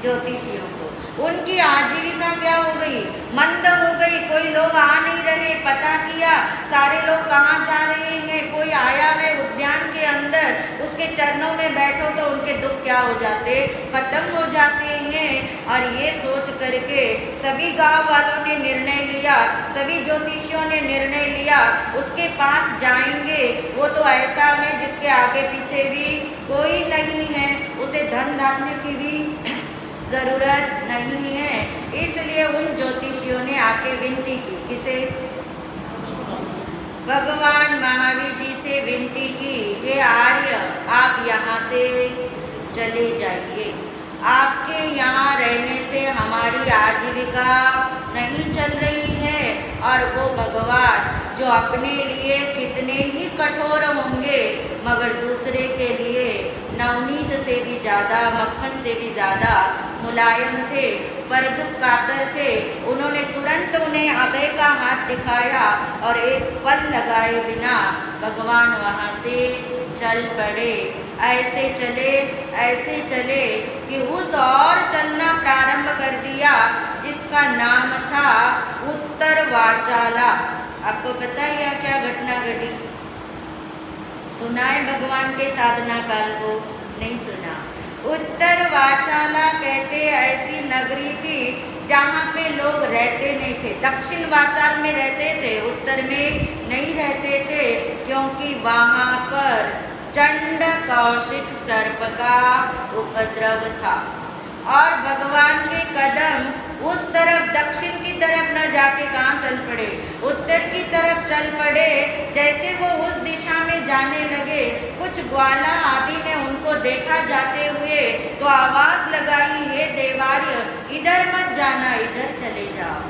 ज्योतिषियों को। उनकी आजीविका क्या हो गई, मंद हो गई। कोई लोग आ नहीं रहे, पता किया सारे लोग कहाँ जा रहे हैं, कोई आया है उद्यान के अंदर, उसके चरणों में बैठो तो उनके दुख क्या हो जाते, खत्म हो जाते हैं। और ये सोच करके सभी गांव वालों ने निर्णय लिया, सभी ज्योतिषियों ने निर्णय लिया उसके पास जाएंगे। वो तो ऐसा है जिसके आगे पीछे भी कोई नहीं है, उसे धन धान्य की भी ज़रूरत नहीं है। इसलिए उन ज्योतिषियों ने आके विनती की, किसे? भगवान महावीर जी से विनती की, हे आर्य आप यहाँ से चले जाइए, आपके यहाँ रहने से हमारी आजीविका नहीं चल रही है। और वो भगवान जो अपने लिए कितने ही कठोर होंगे मगर दूसरे के लिए नवनीत से भी ज़्यादा, मक्खन से भी ज़्यादा मुलायम थे, पर दुख कातर थे। उन्होंने तुरंत उन्हें अभय का हाथ दिखाया और एक पल लगाए बिना भगवान वहाँ से चल पड़े। ऐसे चले कि उस और चलना प्रारंभ कर दिया जिसका नाम था उत्तर वाचाला। आपको पता है यह क्या घटना घटी? सुना है भगवान के साधना काल को? नहीं सुना। उत्तर वाचाला कहते ऐसी नगरी थी जहाँ पे लोग रहते नहीं थे। दक्षिण वाचाल में रहते थे, उत्तर में नहीं रहते थे, क्योंकि वहाँ पर चंड कौशिक सर्प का उपद्रव था। और भगवान के कदम उस तरफ दक्षिण की तरफ न जाके कहाँ चल पड़े, उत्तर की तरफ चल पड़े। जैसे वो उस दिशा में जाने लगे, कुछ ग्वाला आदि ने उनको देखा जाते हुए तो आवाज़ लगाई, हे देवार्य इधर मत जाना, इधर चले जाओ।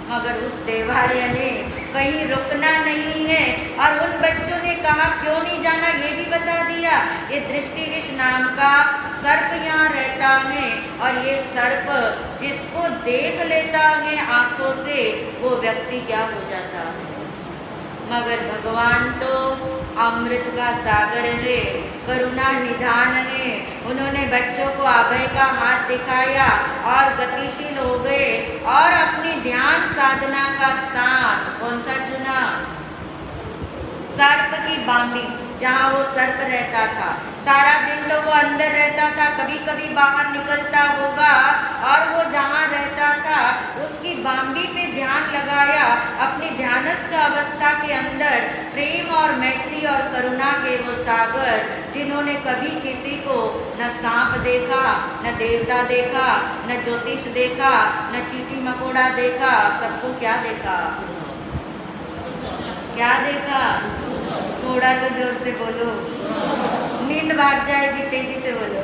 मगर उस देवार्य ने कहीं रुकना नहीं है और उन बच्चों ने कहा क्यों नहीं जाना, ये भी बता दिया। ये दृष्टिविष नाम का सर्प यहाँ रहता है और ये सर्प जिसको देख लेता है आँखों से वो व्यक्ति क्या हो जाता है। मगर भगवान तो अमृत का सागर है, करुणा निधान है। उन्होंने बच्चों को अभय का हाथ दिखाया और गतिशील हो गए और अपनी ध्यान साधना का स्थान कौन सा चुना? सर्प की बांबी, जहाँ वो सर्प रहता था। सारा दिन तो वो अंदर रहता था, कभी कभी बाहर निकलता होगा, और वो जहाँ रहता था उसकी बांबी पे ध्यान लगाया। अपनी ध्यानस्थ अवस्था के अंदर प्रेम और मैत्री और करुणा के वो सागर, जिन्होंने कभी किसी को न सांप देखा, न देवता देखा, न ज्योतिष देखा, न चींटी मकोड़ा देखा, सबको क्या देखा? क्या देखा? थोड़ा तो जोर से बोलो, नींद भाग जाएगी, तेजी से बोलो।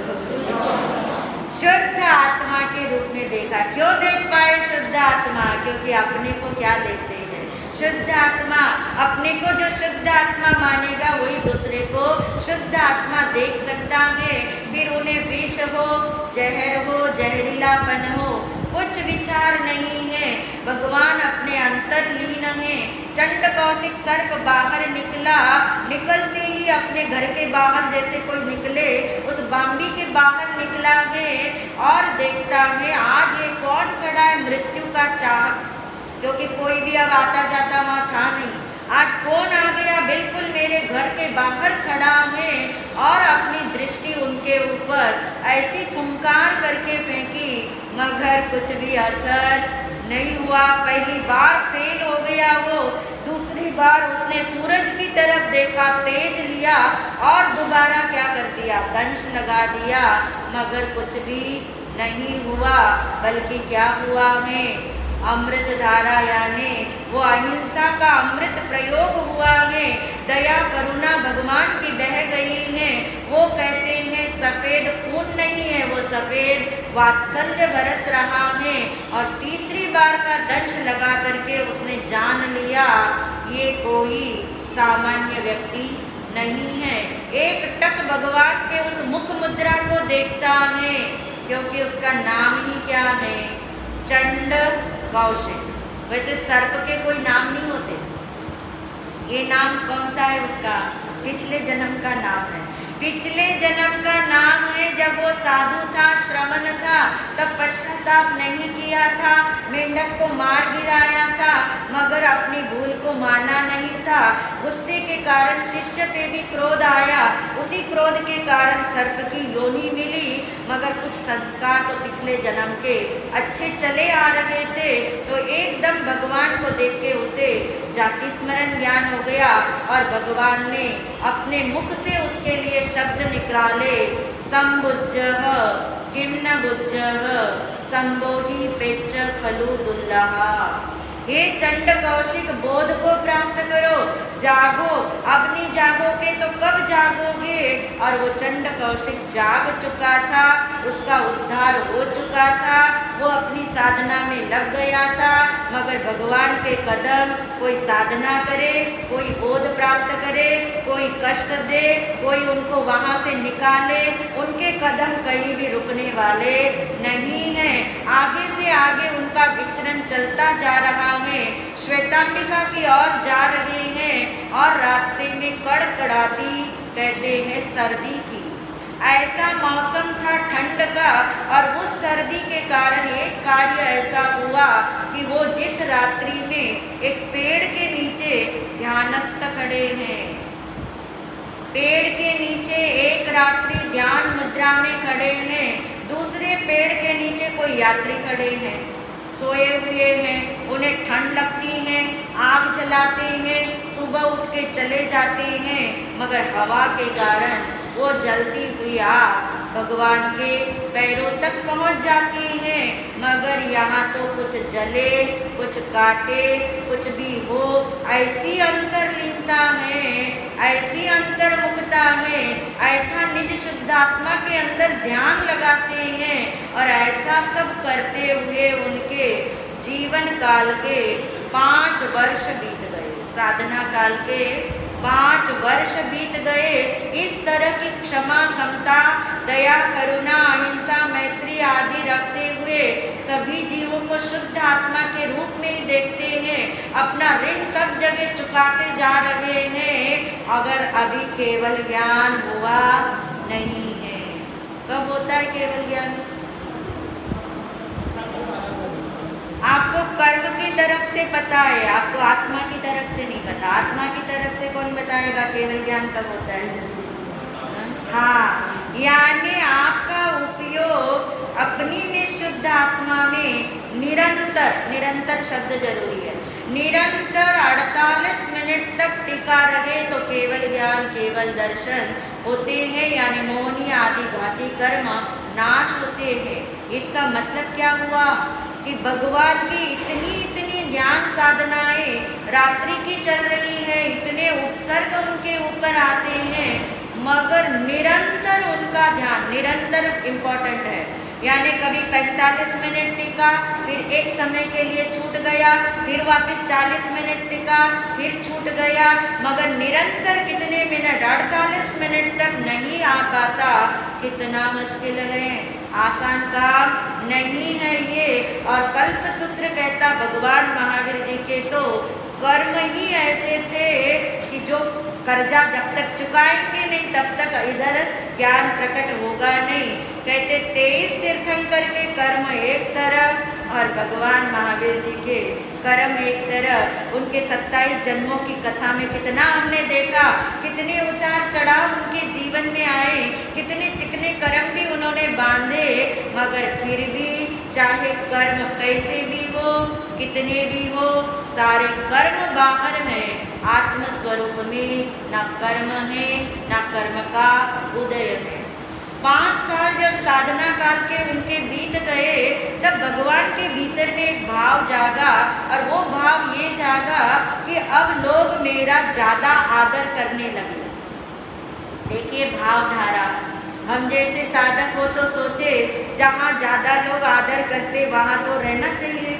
शुद्ध आत्मा के रूप में देखा। क्यों देख पाए शुद्ध आत्मा? क्योंकि अपने को क्या देखते हैं? शुद्ध आत्मा। अपने को जो शुद्ध आत्मा मानेगा वही दूसरे को शुद्ध आत्मा देख सकता है। फिर उन्हें विष हो, जहर हो, जहरीलापन हो, कुछ विचार नहीं है। भगवान अपने अंतर्लीन है। चंड कौशिक सर्प बाहर निकला, निकलते ही अपने घर के बाहर जैसे कोई निकले, उस बांबी के बाहर निकला है और देखता है आज ये कौन खड़ा है मृत्यु का चाहक, क्योंकि कोई भी अब आता जाता वहाँ था नहीं। आज कौन आ गया, बिल्कुल मेरे घर के बाहर खड़ा है, और अपनी दृष्टि उनके ऊपर ऐसी फुंकार करके फेंकी, मगर कुछ भी असर नहीं हुआ। पहली बार फेल हो गया वो, दूसरी बार उसने सूरज की तरफ देखा, तेज लिया और दोबारा क्या कर दिया, दंश लगा दिया, मगर कुछ भी नहीं हुआ। बल्कि क्या हुआ हमें, अमृत धारा यानी वो अहिंसा का अमृत प्रयोग हुआ है। दया करुणा भगवान की बह गई है। वो कहते हैं सफ़ेद खून नहीं है, वो सफ़ेद वात्सल्य बरस रहा है। और तीसरी बार का दंश लगा करके उसने जान लिया ये कोई सामान्य व्यक्ति नहीं है। एक टक भगवान के उस मुख मुद्रा को देखता है, क्योंकि उसका नाम ही क्या है, चंड कौशिक। वैसे सर्प के कोई नाम नहीं होते, ये नाम कौन सा है उसका, पिछले जन्म का नाम है। पिछले जन्म का नाम है, जब वो साधु था, श्रमण था, तब पश्चाताप नहीं किया था, मेंढक को मार गिराया था, मगर अपनी भूल को माना नहीं था। गुस्से के कारण शिष्य पे भी क्रोध आया, उसी क्रोध के कारण सर्प की योनि मिली, मगर कुछ संस्कार तो पिछले जन्म के अच्छे चले आ रहे थे। तो एकदम भगवान को देख के उसे जाति स्मरण ज्ञान हो गया और भगवान ने अपने मुख से उसके लिए शब्द निकाले, संबुज्जः किम न बुज्जः संबोहि पेच्च खलु दुल्लहा। हे चंड कौशिक, बोध को प्राप्त करो, जागो। अब नहीं जागोगे तो कब जागोगे। और वो चंड कौशिक जाग चुका था, उसका उद्धार हो चुका था, वो अपनी साधना में लग गया था। मगर भगवान के कदम, कोई साधना करे, कोई बोध प्राप्त करे, कोई कष्ट दे, कोई उनको वहाँ से निकाले, उनके कदम कहीं भी रुकने वाले नहीं हैं। आगे से आगे उनका विचरण चलता जा रहा है। श्वेतांबिका की ओर जा रहे हैं और रास्ते में कड़कड़ाती कहते हैं सर्दी थी। ऐसा मौसम था ठंड का, और उस सर्दी के कारण एक कार्य ऐसा हुआ कि वो जिस रात्रि में एक पेड़ के नीचे ध्यानस्थ खड़े हैं, पेड़ के नीचे एक रात्रि ध्यान मुद्रा में खड़े हैं, दूसरे पेड़ के नीचे कोई यात्री खड़े हैं, सोए हुए हैं, उन्हें ठंड लगती है, आग जलाते हैं, सुबह उठ के चले जाते हैं, मगर हवा के कारण वो जलती हुई आग भगवान के पैरों तक पहुंच जाती है। मगर यहाँ तो कुछ जले, कुछ काटे, कुछ भी हो, ऐसी अंतर्लीनता में, ऐसी अंतर्मुखता में, ऐसा निज शुद्धात्मा के अंदर ध्यान लगाते हैं। और ऐसा सब करते हुए उनके जीवन काल के 5 वर्ष बीत गए, साधना काल के 5 वर्ष बीत गए। इस तरह की क्षमा, समता, दया, करुणा, अहिंसा, मैत्री आदि रखते हुए सभी जीवों को शुद्ध आत्मा के रूप में ही देखते हैं, अपना ऋण सब जगह चुकाते जा रहे हैं। अगर अभी केवल ज्ञान हुआ नहीं है, कब होता है केवल ज्ञान? आपको कर्म की तरफ से पता है, आपको आत्मा की तरफ से नहीं पता। आत्मा की तरफ से कौन बताएगा केवल ज्ञान कब होता है? हाँ, यानी आपका उपयोग अपनी निशुद्ध आत्मा में निरंतर, निरंतर शब्द जरूरी है, निरंतर 48 मिनट तक टिका रहे तो केवल ज्ञान, केवल दर्शन होते हैं, यानी मोहनी आदि घाती कर्म नाश होते हैं। इसका मतलब क्या हुआ कि भगवान की इतनी ध्यान साधनाएं रात्रि की चल रही है, इतने उपसर्ग उनके ऊपर आते हैं, मगर निरंतर उनका ध्यान, निरंतर इम्पोर्टेंट है। यानी कभी 45 मिनट टिका, फिर एक समय के लिए छूट गया, फिर वापस 40 मिनट टिका, फिर छूट गया, मगर निरंतर कितने मिनट, 48 मिनट तक नहीं आ पाता। कितना मुश्किल है, आसान काम नहीं है ये। और कल्प सूत्र कहता भगवान महावीर जी के तो कर्म ही ऐसे थे कि जो कर्जा जब तक चुकाएंगे नहीं तब तक इधर ज्ञान प्रकट होगा नहीं। कहते 23 तीर्थंकर के कर्म एक तरफ और भगवान महावीर जी के कर्म एक तरफ। उनके 27 जन्मों की कथा में कितना हमने देखा, कितने उतार चढ़ाव उनके जीवन में आए, कितने चिकने कर्म भी उन्होंने बांधे, मगर फिर भी चाहे कर्म कैसे भी हो, कितने भी हो, सारे कर्म बाहर हैं। आत्म स्वरूप में न कर्म है, न कर्म का उदय है। 5 साल जब साधना काल के उनके बीत गए, तब भगवान के भीतर में एक भाव जागा, और वो भाव ये जागा कि अब लोग मेरा ज़्यादा आदर करने लगे। देखिए भावधारा, हम जैसे साधक हो तो सोचे जहाँ ज़्यादा लोग आदर करते वहाँ तो रहना चाहिए,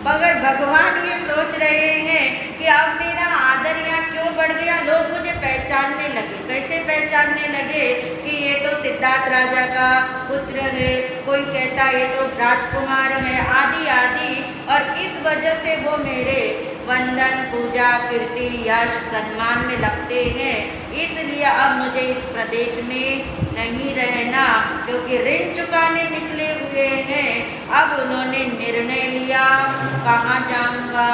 मगर भगवान ये सोच रहे हैं कि अब मेरा आदर यहाँ क्यों बढ़ गया। लोग मुझे पहचानने लगे। कैसे पहचानने लगे कि ये तो सिद्धार्थ राजा का पुत्र है, कोई कहता ये तो राजकुमार है, आदि आदि। और इस वजह से वो मेरे वंदन, पूजा, कीर्ति, यश, सम्मान में लगते हैं। इसलिए अब मुझे इस प्रदेश में नहीं रहना, क्योंकि ऋण चुकाने निकले हुए हैं। अब उन्होंने निर्णय लिया, कहाँ जाऊंगा?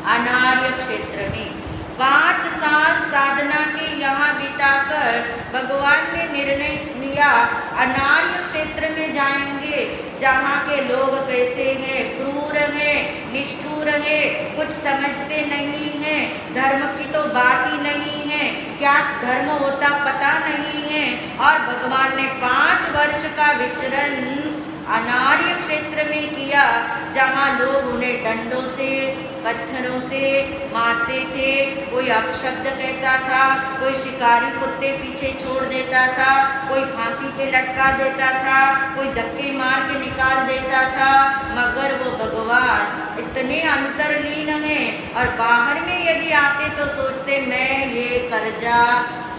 अनार्य क्षेत्र में। 5 साल साधना के यहाँ बिताकर भगवान ने निर्णय लिया अनार्य क्षेत्र में जाएंगे, जहाँ के लोग कैसे हैं, क्रूर हैं, निष्ठुर हैं, कुछ समझते नहीं हैं, धर्म की तो बात ही नहीं है, क्या धर्म होता पता नहीं है। और भगवान ने 5 वर्ष का विचरण अनार्य क्षेत्र में किया, जहाँ लोग उन्हें डंडों से, पत्थरों से मारते थे। कोई अपशब्द कहता था, कोई शिकारी कुत्ते पीछे छोड़ देता था, कोई फांसी पे लटका देता था, कोई धक्के मार के निकाल देता था। मगर वो भगवान इतने अंतर्लीन हैं, और बाहर में यदि आते तो सोचते मैं ये कर्जा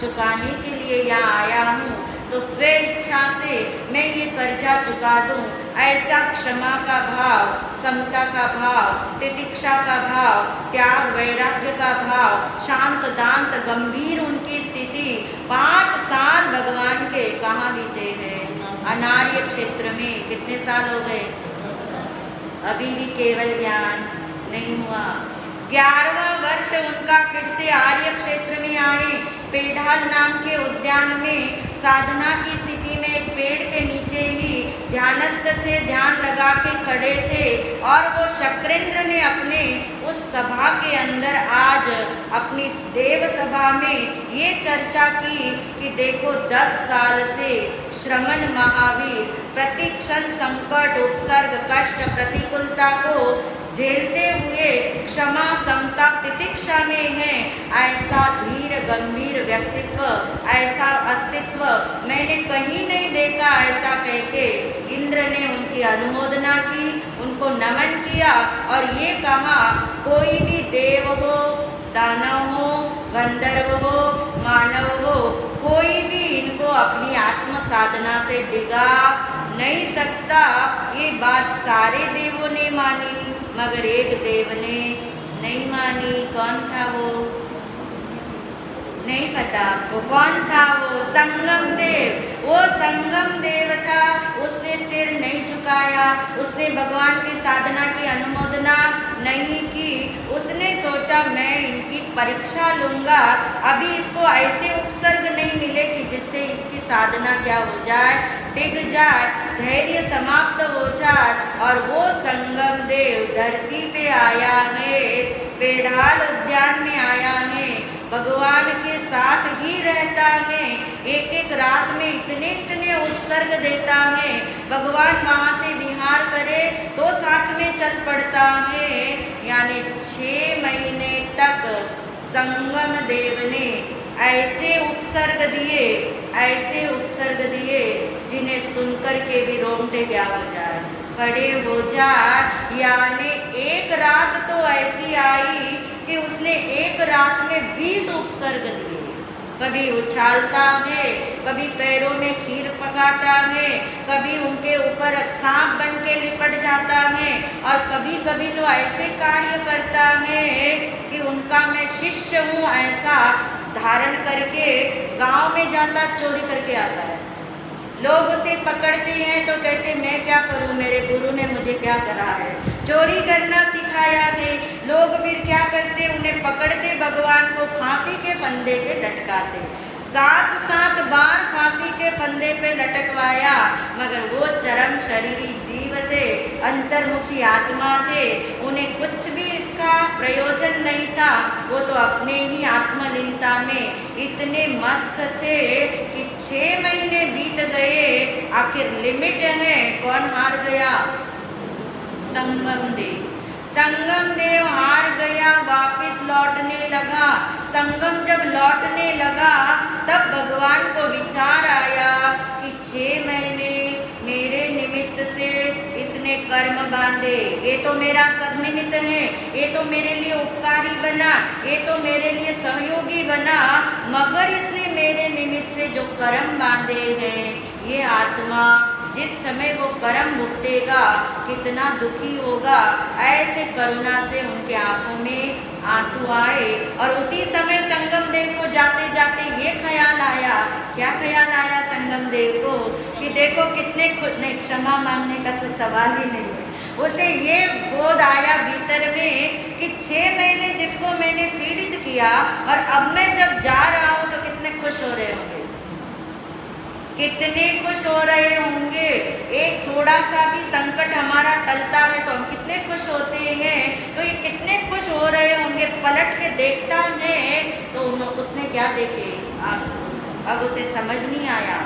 चुकाने के लिए यहाँ आया हूँ, तो स्वे इच्छा से मैं ये कर्जा चुका दूं। ऐसा क्षमा का भाव, समता का भाव, तितिक्षा का भाव, त्याग वैराग्य का भाव, शांत दांत गंभीर उनकी स्थिति। 5 साल भगवान के कहाँ बीते हैं? अनार्य क्षेत्र में। कितने साल हो गए? अभी भी केवल ज्ञान नहीं हुआ। 11वां वर्ष उनका फिर से आर्य क्षेत्र में आए। पेढ़ाल नाम के उद्यान में साधना की स्थिति में एक पेड़ के नीचे ही ध्यानस्थ थे, ध्यान लगा के खड़े थे। और वो शक्रेंद्र ने अपने उस सभा के अंदर आज अपनी देव सभा में ये चर्चा की कि देखो 10 साल से श्रमण महावीर प्रतिक्षण संकट, उपसर्ग, कष्ट, प्रतिकूलता को झेलते हुए क्षमा, समता, तितिक्षा में है। ऐसा धीर गंभीर व्यक्तित्व, ऐसा अस्तित्व मैंने कहीं नहीं देखा। ऐसा कह के इंद्र ने उनकी अनुमोदना की, उनको नमन किया और ये कहा कोई भी देव हो, दानव हो, गंधर्व हो, मानव हो, कोई भी इनको अपनी आत्म साधना से डिगा नहीं सकता। ये बात सारे देवों ने मानी, मगर एक देव ने नहीं मानी। कौन था वो? नहीं पता आपको कौन था वो? संगम देव। वो संगम देव था, उसने सिर नहीं झुकाया, उसने भगवान की साधना की अनुमोदना नहीं की। उसने सोचा मैं इनकी परीक्षा लूँगा, अभी इसको ऐसे उपसर्ग नहीं मिले कि जिससे इसकी साधना क्या हो जाए, टिक जाए, धैर्य समाप्त हो जाए। और वो संगम देव धरती पे आया है, पेढ़ाल उद्यान में आया है, भगवान के साथ ही रहता है। एक एक रात में इतने इतने उत्सर्ग देता है। भगवान वहाँ से विहार करे तो साथ में चल पड़ता है। यानी 6 महीने तक संगम देव ने ऐसे उपसर्ग दिए, ऐसे उपसर्ग दिए जिन्हें सुनकर के भी रोंगटे क्या हो जाए, खड़े हो जाए। यानी एक रात तो ऐसी आई कि उसने एक रात में 20 उपसर्ग दिए। कभी उछालता है, कभी पैरों में खीर पकाता है, कभी उनके ऊपर सांप बन के लिपट जाता है, और कभी कभी तो ऐसे कार्य करता है कि उनका मैं शिष्य हूँ ऐसा धारण करके गांव में जाता, चोरी करके आता है। लोग उसे पकड़ते हैं तो कहते मैं क्या करूं, मेरे गुरु ने मुझे क्या करा है, चोरी करना सिखाया है। लोग फिर क्या करते, उन्हें पकड़ते, भगवान को फांसी के फंदे पे लटकाते। 7 बार फांसी के फंदे पे लटकवाया, मगर वो चरम शरीरी जीव थे, अंतर्मुखी आत्मा थे, उन्हें कुछ भी इसका प्रयोजन नहीं था। वो तो अपने ही आत्मलीनता में इतने मस्त थे कि 6 महीने बीत गए, आखिर लिमिट है, कौन हार गया? संगम देव। संगम देव हार गया, वापस लौटने लगा। संगम जब लौटने लगा तब भगवान को विचार आया कि 6 महीने मेरे निमित्त से इसने कर्म बांधे, ये तो मेरा सदनिमित्त है, ये तो मेरे लिए उपकारी बना, ये तो मेरे लिए सहयोगी बना, मगर इसने मेरे निमित्त से जो कर्म बांधे हैं, ये आत्मा जिस समय वो कर्म भुगतेगा कितना दुखी होगा। ऐसे करुणा से उनके आंखों में आंसू आए और उसी समय संगम देव को जाते जाते ये ख्याल आया। क्या ख्याल आया संगम देव को? कि देखो कितने खुद नहीं, क्षमा मांगने का तो सवाल ही नहीं है। उसे ये बोध आया भीतर में कि 6 महीने जिसको मैंने पीड़ित किया और अब मैं जब जा रहा हूँ तो कितने खुश हो रहे होंगे, कितने खुश हो रहे होंगे। एक थोड़ा सा भी संकट हमारा टलता है तो हम कितने खुश होते हैं, तो ये कितने खुश हो रहे होंगे। पलट के देखता है तो उसने क्या देखे? आंसू। अब उसे समझ नहीं आया,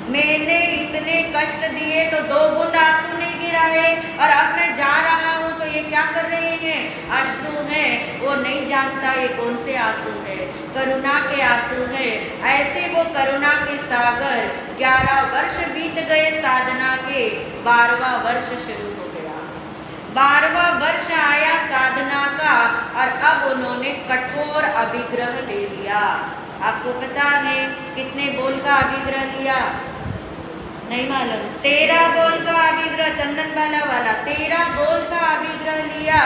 मैंने इतने कष्ट दिए तो 2 बूंद आंसू नहीं गिराए और अब मैं जा रहा हूँ तो ये क्या कर रहे हैं? अश्रु हैं। वो नहीं जानता ये कौन से आंसू है, करुणा के आंसू है। ऐसे वो करुणा के सागर 11 वर्ष बीत गए साधना के, 12वां वर्ष शुरू हो गया। 12वां वर्ष आया साधना का और अब उन्होंने कठोर अभिग्रह ले लिया। आपको पता है कितने बोल का अभिग्रह लिया? नहीं मालूम। 13 बोल का अभिग्रह, चंदनबाला वाला 13 बोल का अभिग्रह लिया।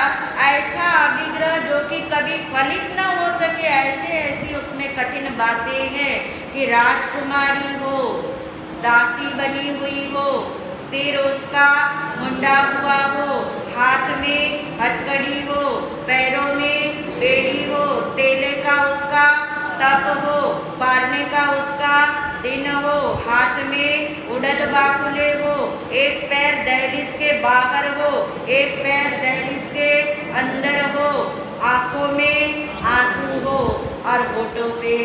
ऐसा अभिग्रह जो कि कभी फलित न हो सके, ऐसे ऐसी उसमें कठिन बातें हैं कि राजकुमारी हो, दासी बनी हुई हो, सिर उसका मुंडा हुआ हो, हाथ में हथकड़ी हो, पैरों में बेड़ी हो, तेले का उसका तप हो, पारने का उसका दिन हो, हाथ में उड़द बाकुले हो, एक पैर दहलीज के बाहर हो, एक पैर दहलीज के अंदर हो, आंखों में आंसू हो और होठों पे।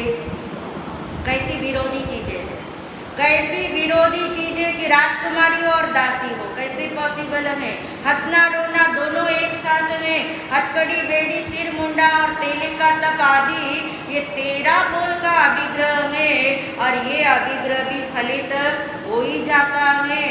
कैसी विरोधी चीजें, कैसी विरोधी चीजें कि राजकुमारी और दासी हो, कैसे पॉसिबल है? हंसना रोना दोनों एक साथ है, हथकड़ी बेड़ी सिर मुंडा और तेले का तप आदि, ये 13 बोल का अभिग्रह है और ये अभिग्रह भी फलित हो ही जाता है।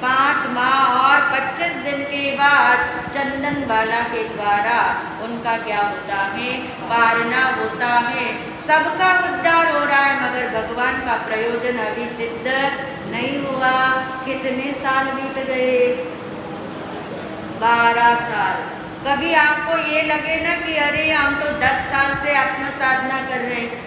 5 माह और 25 दिन के बाद चंदनबाला के द्वारा उनका क्या होता है? पारना होता है। सबका उद्धार हो रहा है मगर भगवान का प्रयोजन अभी सिद्ध नहीं हुआ। कितने साल बीत गए? 12 साल। कभी आपको ये लगे ना कि अरे हम तो 10 साल से आत्म साधना कर रहे हैं,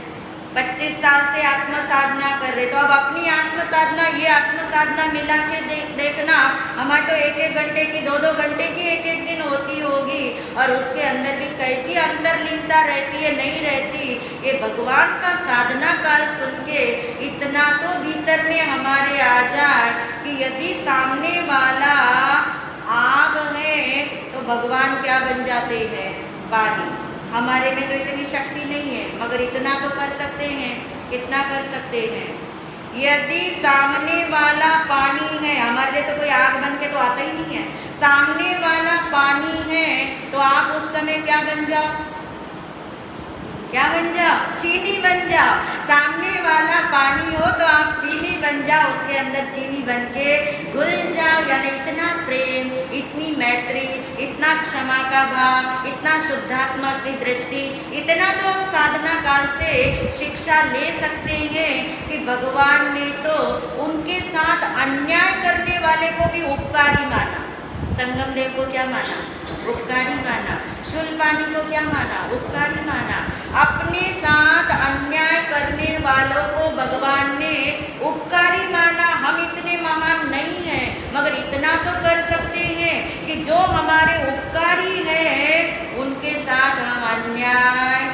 25 साल से आत्म साधना कर रहे, तो अब अपनी आत्म साधना, ये आत्म साधना मिला के देखना, हमारे तो 1-1 घंटे की, 2-2 घंटे की 1-1 दिन होती होगी और उसके अंदर भी कैसी अंतर्लीनता रहती है, नहीं रहती। ये भगवान का साधना काल सुन के इतना तो भीतर में हमारे आ जाए कि यदि सामने वाला आग है तो भगवान क्या बन जाते हैं? पानी। हमारे में तो इतनी शक्ति नहीं है मगर इतना तो कर सकते हैं। कितना कर सकते हैं? यदि सामने वाला पानी है, हमारे लिए तो कोई आग बन के तो आता ही नहीं है, सामने वाला पानी है तो आप उस समय क्या बन जाओ? क्या बन जाओ? चीनी बन जाओ। सामने वाला पानी हो तो आप चीनी बन जाओ, उसके अंदर चीनी बन के घुल जाओ। यानी इतना प्रेम, इतनी मैत्री, इतना क्षमा का भाव, इतना शुद्धात्मा की दृष्टि, इतना तो हम साधना काल से शिक्षा ले सकते हैं कि भगवान ने तो उनके साथ अन्याय करने वाले को भी उपकारी माना। संगम देव को क्या माना? उपकारी माना। शूलपाणी को क्या माना? उपकारी माना। अपने साथ अन्याय करने वालों को भगवान ने उपकारी माना। हम इतने महान नहीं हैं मगर इतना तो कर सकते हैं कि जो हमारे उपकारी हैं उनके साथ हम अन्याय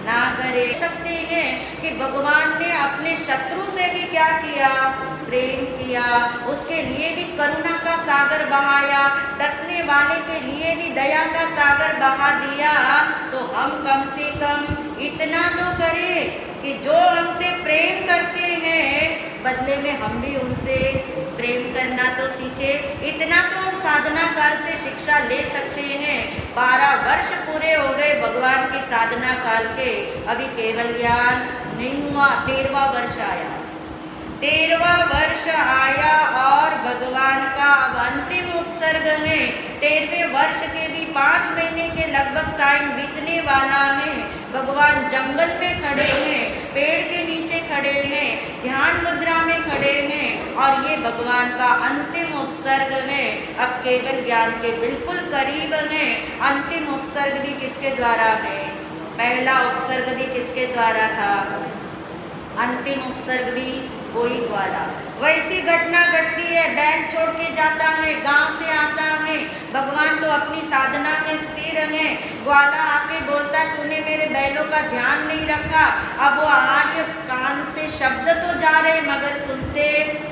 ना करें। सकते हैं कि भगवान ने अपने शत्रु से भी क्या किया? प्रेम किया, उसके लिए भी करुणा का सागर बहाया, डसने वाले के लिए भी दया का सागर बहा दिया, तो हम कम से कम इतना तो करें कि जो हमसे प्रेम करते हैं बदले में हम भी उनसे प्रेम करना तो सीखे। इतना तो हम साधना काल से शिक्षा ले सकते हैं। 12 वर्ष पूरे हो गए भगवान की साधना काल के, अभी केवल ज्ञान नहीं हुआ। 13वां वर्ष आया, 13वां वर्ष आया और भगवान का अब अंतिम उपसर्ग है। 13वें वर्ष के भी 5 महीने के लगभग टाइम बीतने वाला है। भगवान जंगल में खड़े हैं, पेड़ के नीचे खड़े हैं, ध्यान मुद्रा में खड़े हैं और ये भगवान का अंतिम उपसर्ग है। अब केवल ज्ञान के बिल्कुल करीब है। अंतिम उपसर्ग भी किसके द्वारा है? पहला उपसर्ग भी किसके द्वारा था? अंतिम उपसर्ग भी वही वाला। वैसी घटना घटती है, बैल छोड़ के जाता है, गांव से आता है, भगवान तो अपनी साधना में स्थिर है। ग्वाला आके बोलता है तूने मेरे बैलों का ध्यान नहीं रखा। अब वो आर्य कान से शब्द तो जा रहे मगर सुनते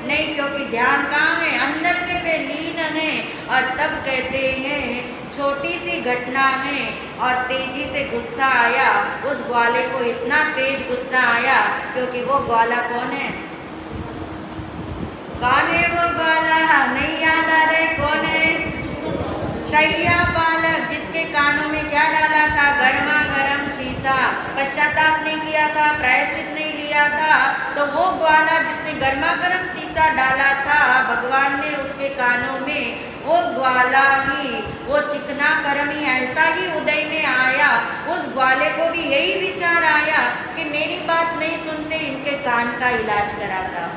नहीं, क्योंकि ध्यान कहाँ है? अंदर में लीन है। और तब कहते हैं छोटी सी घटना है और तेजी से गुस्सा आया। उस ग्वाले को इतना तेज गुस्सा आया, क्योंकि वो ग्वाला कौन है? कौन है वो ग्वाला? नहीं याद आ रहे कौन है? शैया बालक, जिसके कानों में क्या डाला था? गर्मा गर्म शीशा। पश्चाताप नहीं किया था, प्रायश्चित नहीं लिया था, तो वो ग्वाला जिसने गर्मा गर्म शीशा डाला था, भगवान ने उसके कानों में वो ग्वाला ही, वो चिकना कर्मी ऐसा ही उदय में आया। उस ग्वाले को भी यही विचार आया कि मेरी बात नहीं सुनते, इनके कान का इलाज कराता।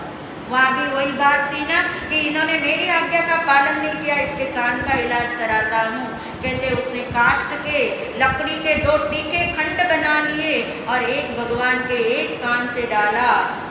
वहाँ भी वही बात थी ना कि इन्होंने मेरी आज्ञा का पालन नहीं किया, इसके कान का इलाज कराता हूँ। कहते उसने काष्ठ के लकड़ी के 2 तीखे खंड बना लिए और एक भगवान के एक कान से डाला,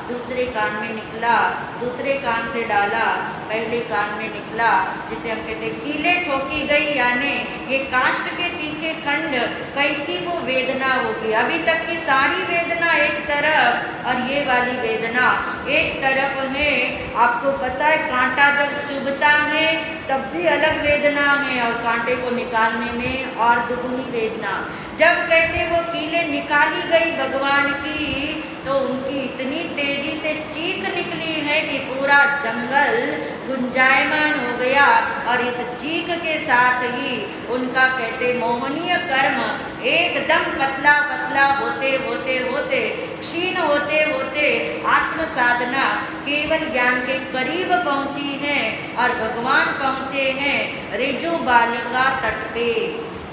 दूसरे कान में निकला, दूसरे कान से डाला, पहले कान में निकला, जिसे हम कहते कीले ठोकी गई। यानी ये काष्ठ के तीखे खंड, कैसी वो वेदना होगी। अभी तक की सारी वेदना एक तरफ और ये वाली वेदना एक तरफ है। आपको पता है कांटा जब चुभता है तब भी अलग वेदना है और कांटे को निकालने में और दुगुनी वेदना। जब कहते वो कीले निकाली गई भगवान की, तो उनकी इतनी तेजी से चीख निकली है कि पूरा जंगल गुंजायमान हो गया। और इस चीख के साथ ही उनका कहते मोहनीय कर्म एकदम पतला पतला होते होते होते, क्षीण होते होते आत्म साधना केवल ज्ञान के करीब पहुंची है और भगवान पहुंचे हैं रिजु बालिका तट पे।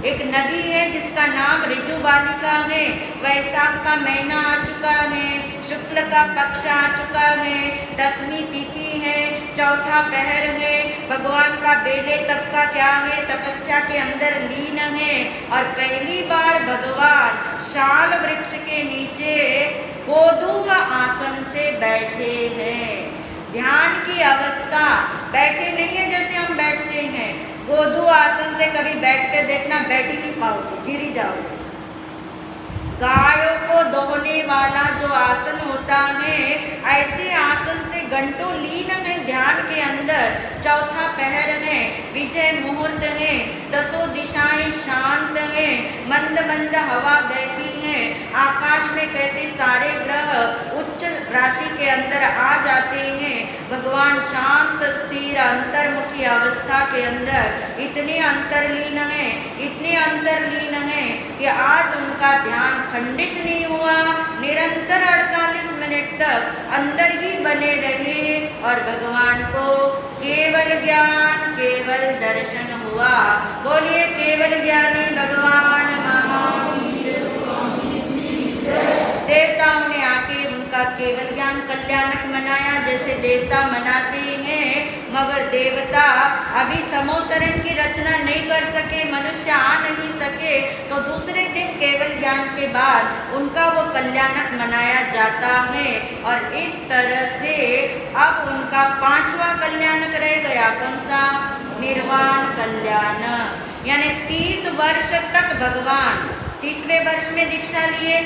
एक नदी है जिसका नाम रिजु बालिका है। वैशाख का महीना आ चुका है, शुक्ल का पक्ष आ चुका है, 10वीं तिथि है, चौथा पहर है। भगवान का बेले तप का क्या है? तपस्या के अंदर लीन है और पहली बार भगवान शाल वृक्ष के नीचे गोधूह आसन से बैठे हैं। ध्यान की अवस्था, बैठे नहीं है जैसे हम बैठते हैं। गोधू आसन से कभी बैठ के देखना, बैठी नहीं पाओगे, गिरी जाओगे। गायों को दोहने वाला जो आसन होता है, ऐसे आसन से घंटों लीन है ध्यान के अंदर। चौथा पहर है, विजय मुहूर्त है, 10 दिशाएं शांत है, मंद मंद हवा बहती है। आकाश में कहते सारे ग्रह उच्च राशि के अंदर आ जाते हैं। भगवान शांत स्थिर अंतर्मुखी अवस्था के अंदर इतने अंतर्लीन है, इतने अंतर्लीन है कि आज उनका ध्यान खंडित नहीं हुआ। निरंतर 48 मिनट तक अंदर ही बने रहे और भगवान को केवल ज्ञान, केवल दर्शन हुआ। बोलिए केवल ज्ञानी भगवान महावीर स्वामी की जय। देवताओं ने आके उनका केवल ज्ञान कल्याणक मनाया जैसे देवता मनाते हैं, मगर देवता अभी समोसरण की रचना नहीं कर सके, मनुष्य आ नहीं सके, तो दूसरे दिन केवल ज्ञान के बाद उनका वो कल्याणक मनाया जाता है। और इस तरह से अब उनका 5वां कल्याणक रह गया। कौन सा? निर्वाण कल्याण। यानी 30 वर्ष तक भगवान 30वें वर्ष में दीक्षा लिए,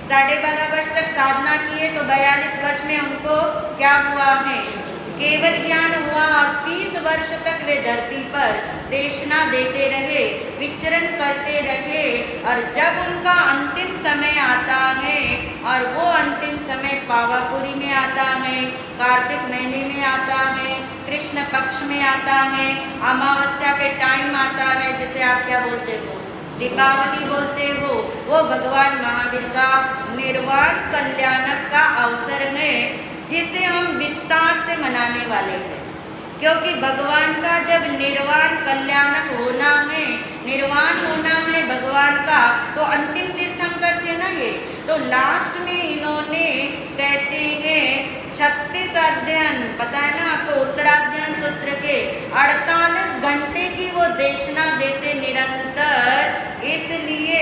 12.5 वर्ष तक साधना किए, तो 42 वर्ष में उनको क्या हुआ है? केवल ज्ञान हुआ और 30 वर्ष तक वे धरती पर देशना देते रहे, विचरण करते रहे। और जब उनका अंतिम समय आता है, और वो अंतिम समय पावापुरी में आता है, कार्तिक महीने में आता है, कृष्ण पक्ष में आता है, अमावस्या के टाइम आता है, जिसे आप क्या बोलते हो, दीपावली बोलते हो, वो भगवान महावीर का निर्वाण कल्याणक का अवसर है, जिसे हम विस्तार से मनाने वाले हैं। क्योंकि भगवान का जब निर्वाण कल्याणक होना है, निर्वाण होना है भगवान का, तो अंतिम तीर्थंकर थे ना ये, तो लास्ट में इन्होंने कहते हैं 36 अध्ययन, पता है ना आपको, उत्तराध्ययन सूत्र के 48 घंटे की वो देशना देते निरंतर। इसलिए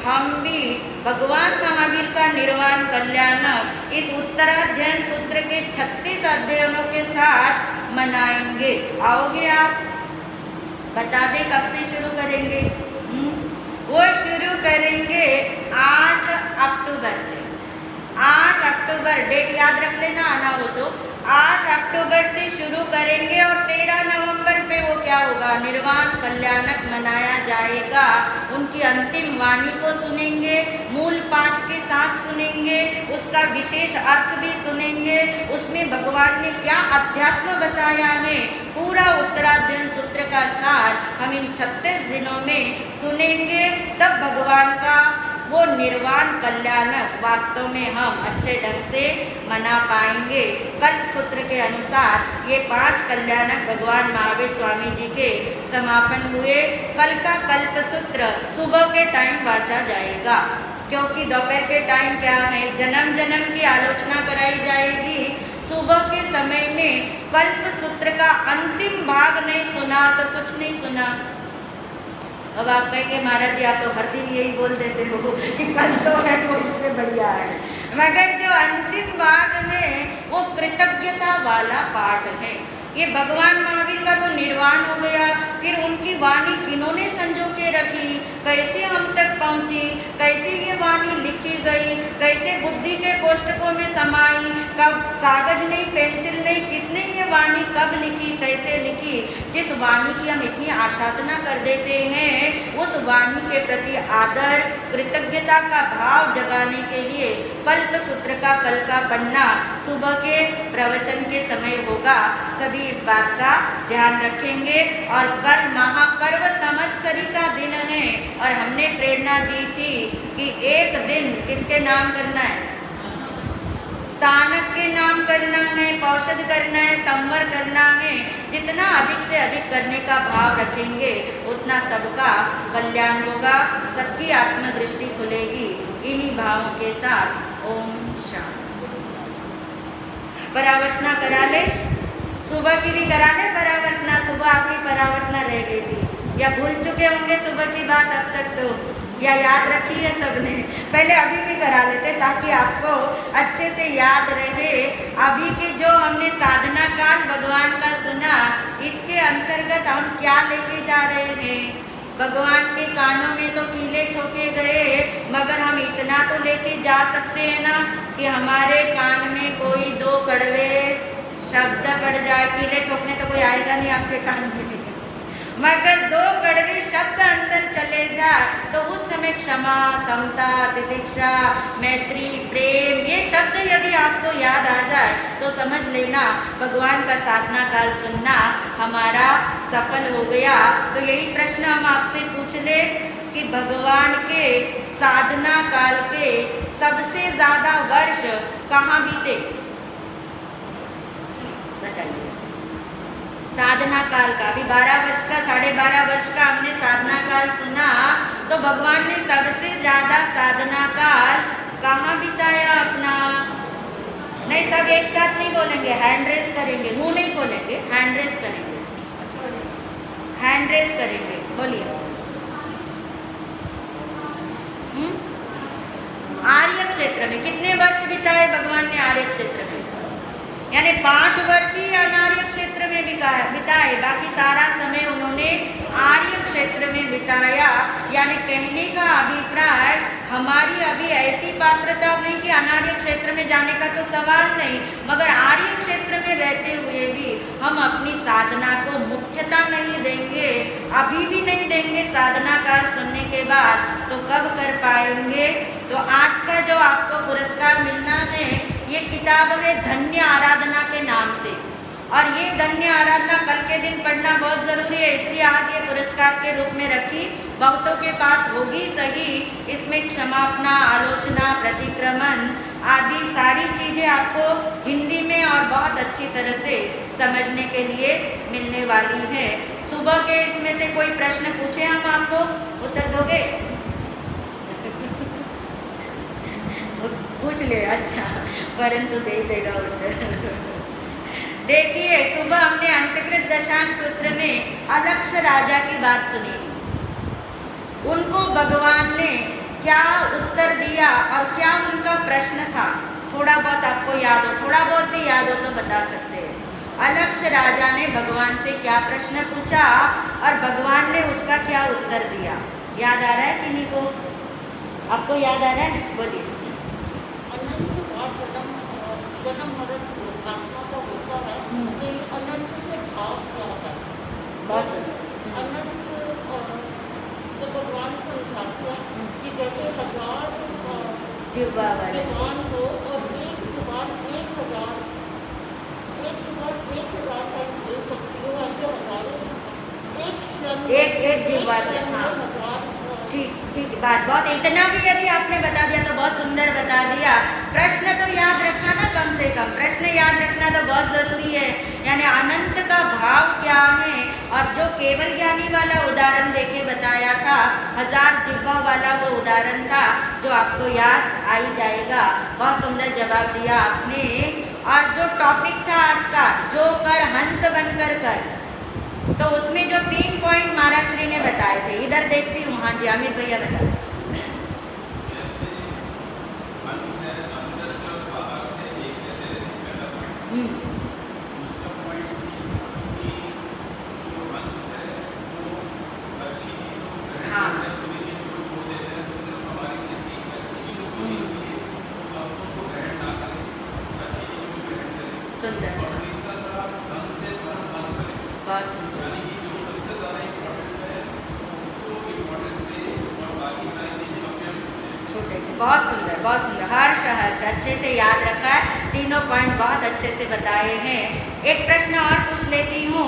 हम भी भगवान महावीर का निर्वाण कल्याणक इस उत्तराध्ययन सूत्र के 36 अध्ययनों के साथ मनाएंगे। आओगे आप? बता दें कब से शुरू करेंगे? वो शुरू करेंगे 8 अक्टूबर से। 8 अक्टूबर डेट याद रख लेना, आना हो तो 8 अक्टूबर से शुरू करेंगे और 13 नवंबर पे वो क्या होगा, निर्वाण कल्याणक मनाया जाएगा। उनकी अंतिम वाणी को सुनेंगे, मूल पाठ के साथ सुनेंगे, उसका विशेष अर्थ भी सुनेंगे, उसमें भगवान ने क्या अध्यात्म बताया है, पूरा उत्तराध्ययन सूत्र का सार हम इन 36 दिनों में सुनेंगे। तब भगवान का वो निर्वाण कल्याणक वास्तव में हम अच्छे ढंग से मना पाएंगे। कल्प सूत्र के अनुसार ये 5 कल्याणक भगवान महावीर स्वामी जी के समापन हुए। कल का कल्प सूत्र सुबह के टाइम वाचा जाएगा, क्योंकि दोपहर के टाइम क्या है, जन्म जन्म की आलोचना कराई जाएगी। सुबह के समय में कल्प सूत्र का अंतिम भाग नहीं सुना तो कुछ नहीं सुना। अब आप कहेंगे महाराज जी आप तो हर दिन यही बोल देते हो कि कल जो है वो इससे बढ़िया है, मगर जो अंतिम भाग है वो कृतज्ञता वाला पाठ है। ये भगवान महावीर का तो निर्वाण हो गया, फिर उनकी वाणी किन्होंने संजो के रखी, कैसे हम तक पहुंची, कैसे ये वाणी लिखी गई, कैसे बुद्धि के कोष्ठकों में समाई, कब कागज नहीं, पेंसिल नहीं, किसने ये वाणी कब लिखी, कैसे लिखी। जिस वाणी की हम इतनी आशादना कर देते हैं, उस वाणी के प्रति आदर, कृतज्ञता का भाव जगाने के लिए कल्प सूत्र का कल का पन्ना सुबह के प्रवचन के समय होगा। सभी इस बात का ध्यान रखेंगे। और कल महापर्व संवत्सरी का दिन है, और हमने प्रेरणा दी थी कि एक दिन किसके नाम करना है, स्थानक के नाम करना है, पौषध करना है, संवर करना है। जितना अधिक से अधिक करने का भाव रखेंगे उतना सबका कल्याण होगा, सबकी आत्मदृष्टि खुलेगी। इन्हीं भावों के साथ ओम शांति। परावर्तना करा ले, सुबह की भी करा ले परावर्तना। सुबह आपकी परावर्तना रह गई थी या भूल चुके होंगे सुबह की बात अब तक, तो या याद रखी है सबने? पहले अभी की करा लेते ताकि आपको अच्छे से याद रहे। अभी की जो हमने साधना काल भगवान का सुना, इसके अंतर्गत हम क्या लेके जा रहे हैं। भगवान के कानों में तो कीले ठोके गए, मगर हम इतना तो लेके जा सकते हैं ना कि हमारे कान में कोई 2 कड़वे शब्द पड़ जाए। कीले ठोकने तो कोई आएगा नहीं आपके कान में, मगर 2 कड़वे शब्द अंदर चले जाए तो उस समय क्षमा, समता, तितिक्षा, मैत्री, प्रेम, ये शब्द यदि आपको याद आ जाए तो समझ लेना भगवान का साधना काल सुनना हमारा सफल हो गया। तो यही प्रश्न हम आपसे पूछ ले कि भगवान के साधना काल के सबसे ज़्यादा वर्ष कहाँ बीते, बताइए। साधना काल का भी 12 वर्ष का, 12.5 वर्ष का हमने साधना काल सुना, तो भगवान ने सबसे ज़्यादा साधना काल कहाँ बिताया अपना? नहीं, सब एक साथ नहीं बोलेंगे, हैंड रेस करेंगे, मुंह नहीं खोलेंगे, हैंड रेस करेंगे, हैंड रेस करेंगे, बोलिए। आर्य क्षेत्र में कितने वर्ष बिताए भगवान ने? आर्य क्षेत्र में यानी 5 वर्ष ही अनार्य क्षेत्र में बिताए, बाकी सारा समय उन्होंने आर्य क्षेत्र में बिताया। यानी कहने का अभिप्राय, हमारी अभी ऐसी पात्रता नहीं कि अनार्य क्षेत्र में जाने का तो सवाल नहीं, मगर आर्य क्षेत्र में रहते हुए भी हम अपनी साधना को मुख्यता नहीं देंगे, अभी भी नहीं देंगे साधना काल सुनने के बाद, तो कब कर पाएंगे। तो आज का जो आपको पुरस्कार मिलना है, ये किताब है धन्य आराधना के नाम से, और ये धन्य आराधना कल के दिन पढ़ना बहुत ज़रूरी है, इसलिए आज ये पुरस्कार के रूप में रखी। बहुतों के पास होगी सही, इसमें क्षमापना, आलोचना, प्रतिक्रमण आदि सारी चीज़ें आपको हिंदी में और बहुत अच्छी तरह से समझने के लिए मिलने वाली है। सुबह के इसमें से कोई प्रश्न पूछे हम आपको, उत्तर दोगे? पूछ ले, अच्छा, परंतु दे देगा उत्तर। देखिए, सुबह हमने अंतकृत दशांश सूत्र में अलक्ष राजा की बात सुनी, उनको भगवान ने क्या उत्तर दिया और क्या उनका प्रश्न था। थोड़ा बहुत आपको याद हो, थोड़ा बहुत भी याद हो तो बता सकते हैं। अलक्ष राजा ने भगवान से क्या प्रश्न पूछा और भगवान ने उसका क्या उत्तर दिया। याद आ रहा है किन्हीं को? आपको याद आ रहा है? बोलिए। बस जिह्वा वाले एक जिह्वा से, हाँ ठीक ठीक बात, बहुत इतना भी यदि आपने बता दिया तो बहुत सुंदर बता दिया। प्रश्न तो याद रखना ना, कम से कम प्रश्न याद रखना तो बहुत ज़रूरी है। यानी अनंत का भाव क्या है, और जो केवल ज्ञानी वाला उदाहरण देके बताया था, 1000 जिह्वा वाला वो उदाहरण था जो आपको याद आ ही जाएगा। बहुत सुंदर जवाब दिया आपने। और जो टॉपिक था आज का, जो कर हंस बनकर कर, तो उसमें जो 3 पॉइंट महाराष्ट्री ने बताए थे, इधर देखती हूँ। हाँ जी, अमित भैया बता। हाँ सुंदर, बहुत सुंदर, छोटे, बहुत सुंदर, बहुत सुंदर। हर्ष हर्ष अच्छे से याद रखा है, तीनों पॉइंट बहुत अच्छे से बताए हैं। एक प्रश्न और पूछ लेती हूँ।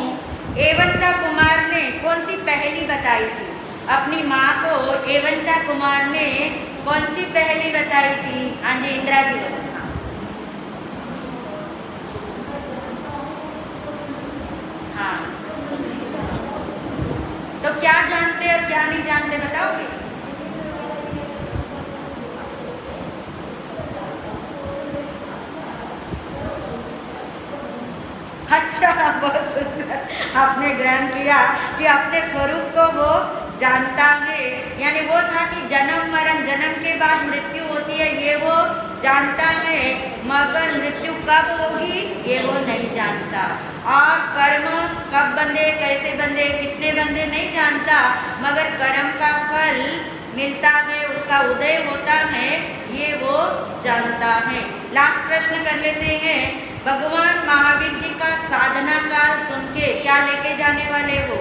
एवंता कुमार ने कौन सी पहेली बताई थी? अपनी माँ को एवंता कुमार ने कौन सी पहेली बताई थी? हाँ जी, इंदिरा जी बोलो। हाँ, तो क्या जानते और क्या नहीं जानते बताओगे? अच्छा, बहुत सुंदर आपने ग्रहण किया कि अपने स्वरूप को वो जानता है। यानी वो था कि जन्म मरण, जन्म के बाद मृत्यु होती है, ये वो जानता है, मगर मृत्यु कब होगी ये वो नहीं जानता। और कर्म कब बंधे, कैसे बंधे, कितने बंधे नहीं जानता, मगर कर्म का फल मिलता है, उसका उदय होता है, ये वो जानता है। लास्ट प्रश्न कर लेते हैं। भगवान महावीर जी का साधना काल सुन के क्या लेके जाने वाले हो?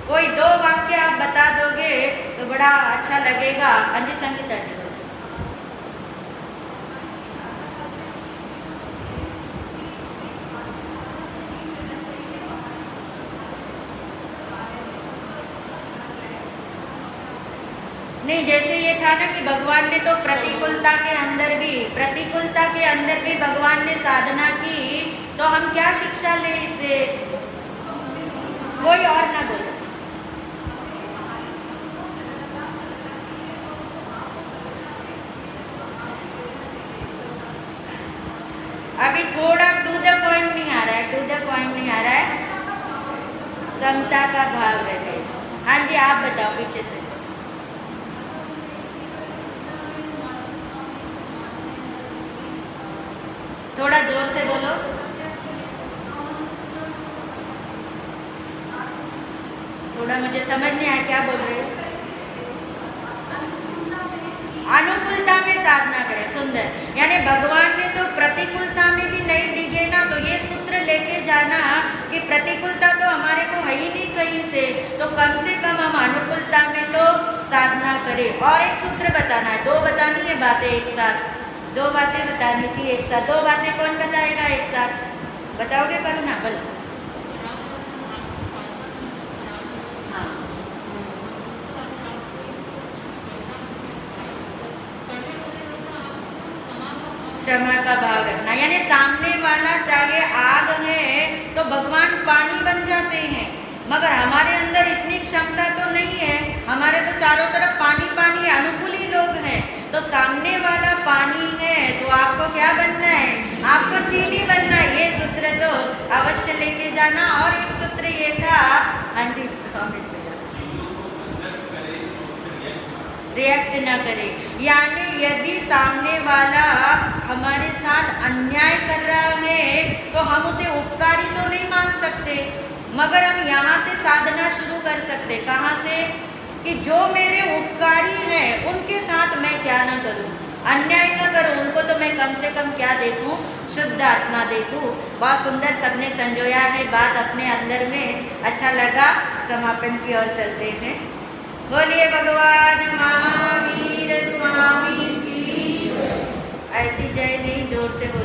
कोई 2 वाक्य आप बता दोगे तो बड़ा अच्छा लगेगा। अंजी संगीता जी, नहीं, जैसे ये था ना कि भगवान ने तो प्रतिकूलता के अंदर भी भगवान ने साधना की, तो हम क्या शिक्षा ले इससे? कोई और ना बोलो। अभी थोड़ा टू द पॉइंट नहीं आ रहा है, समता का भाव रहे। हाँ जी, आप बताओ पीछे से। थोड़ा जोर से बोलो। थोड़ा मुझे समझ नहीं आया क्या बोल रहे हो। अनुकूलता में साधना करें, सुंदर। यानी भगवान ने तो प्रतिकूलता में भी नहीं डिगे ना, तो ये सूत्र लेके जाना कि प्रतिकूलता तो हमारे को है ही नहीं कहीं से, तो कम से कम हम अनुकूलता में तो साधना करें। और एक सूत्र बताना है, 2 बतानी है बातें एक साथ, 2 बातें बतानी थी एक साथ। 2 बातें कौन बताएगा एक साथ? बताओगे? करुणा बोलो। हाँ, क्षमा का भाव रखना, यानी सामने वाला चाहे आग है तो भगवान पानी बन जाते हैं, मगर हमारे अंदर इतनी क्षमता तो नहीं है, हमारे तो चारों तरफ पानी पानी अनुकूल ही लोग हैं। तो सामने वाला पानी है तो आपको क्या बनना है? आपको चीनी बनना है। ये सूत्र तो अवश्य लेके जाना। और एक सूत्र ये था, हाँ जी, रिएक्ट न करे, यानी यदि सामने वाला हमारे साथ अन्याय कर रहा है तो हम उसे उपकारी तो नहीं मान सकते, मगर हम यहाँ से साधना शुरू कर सकते। कहाँ से? कि जो मेरे उपकारी हैं उनके साथ मैं क्या न करूँ, अन्याय न करूँ, उनको तो मैं कम से कम क्या देखूँ? शुद्ध आत्मा देखूँ। बहुत सुंदर सबने संजोया है बात अपने अंदर में, अच्छा लगा। समापन की ओर चलते हैं। बोलिए भगवान महावीर स्वामी की। ऐसी जय नहीं, जोर से बोलिए।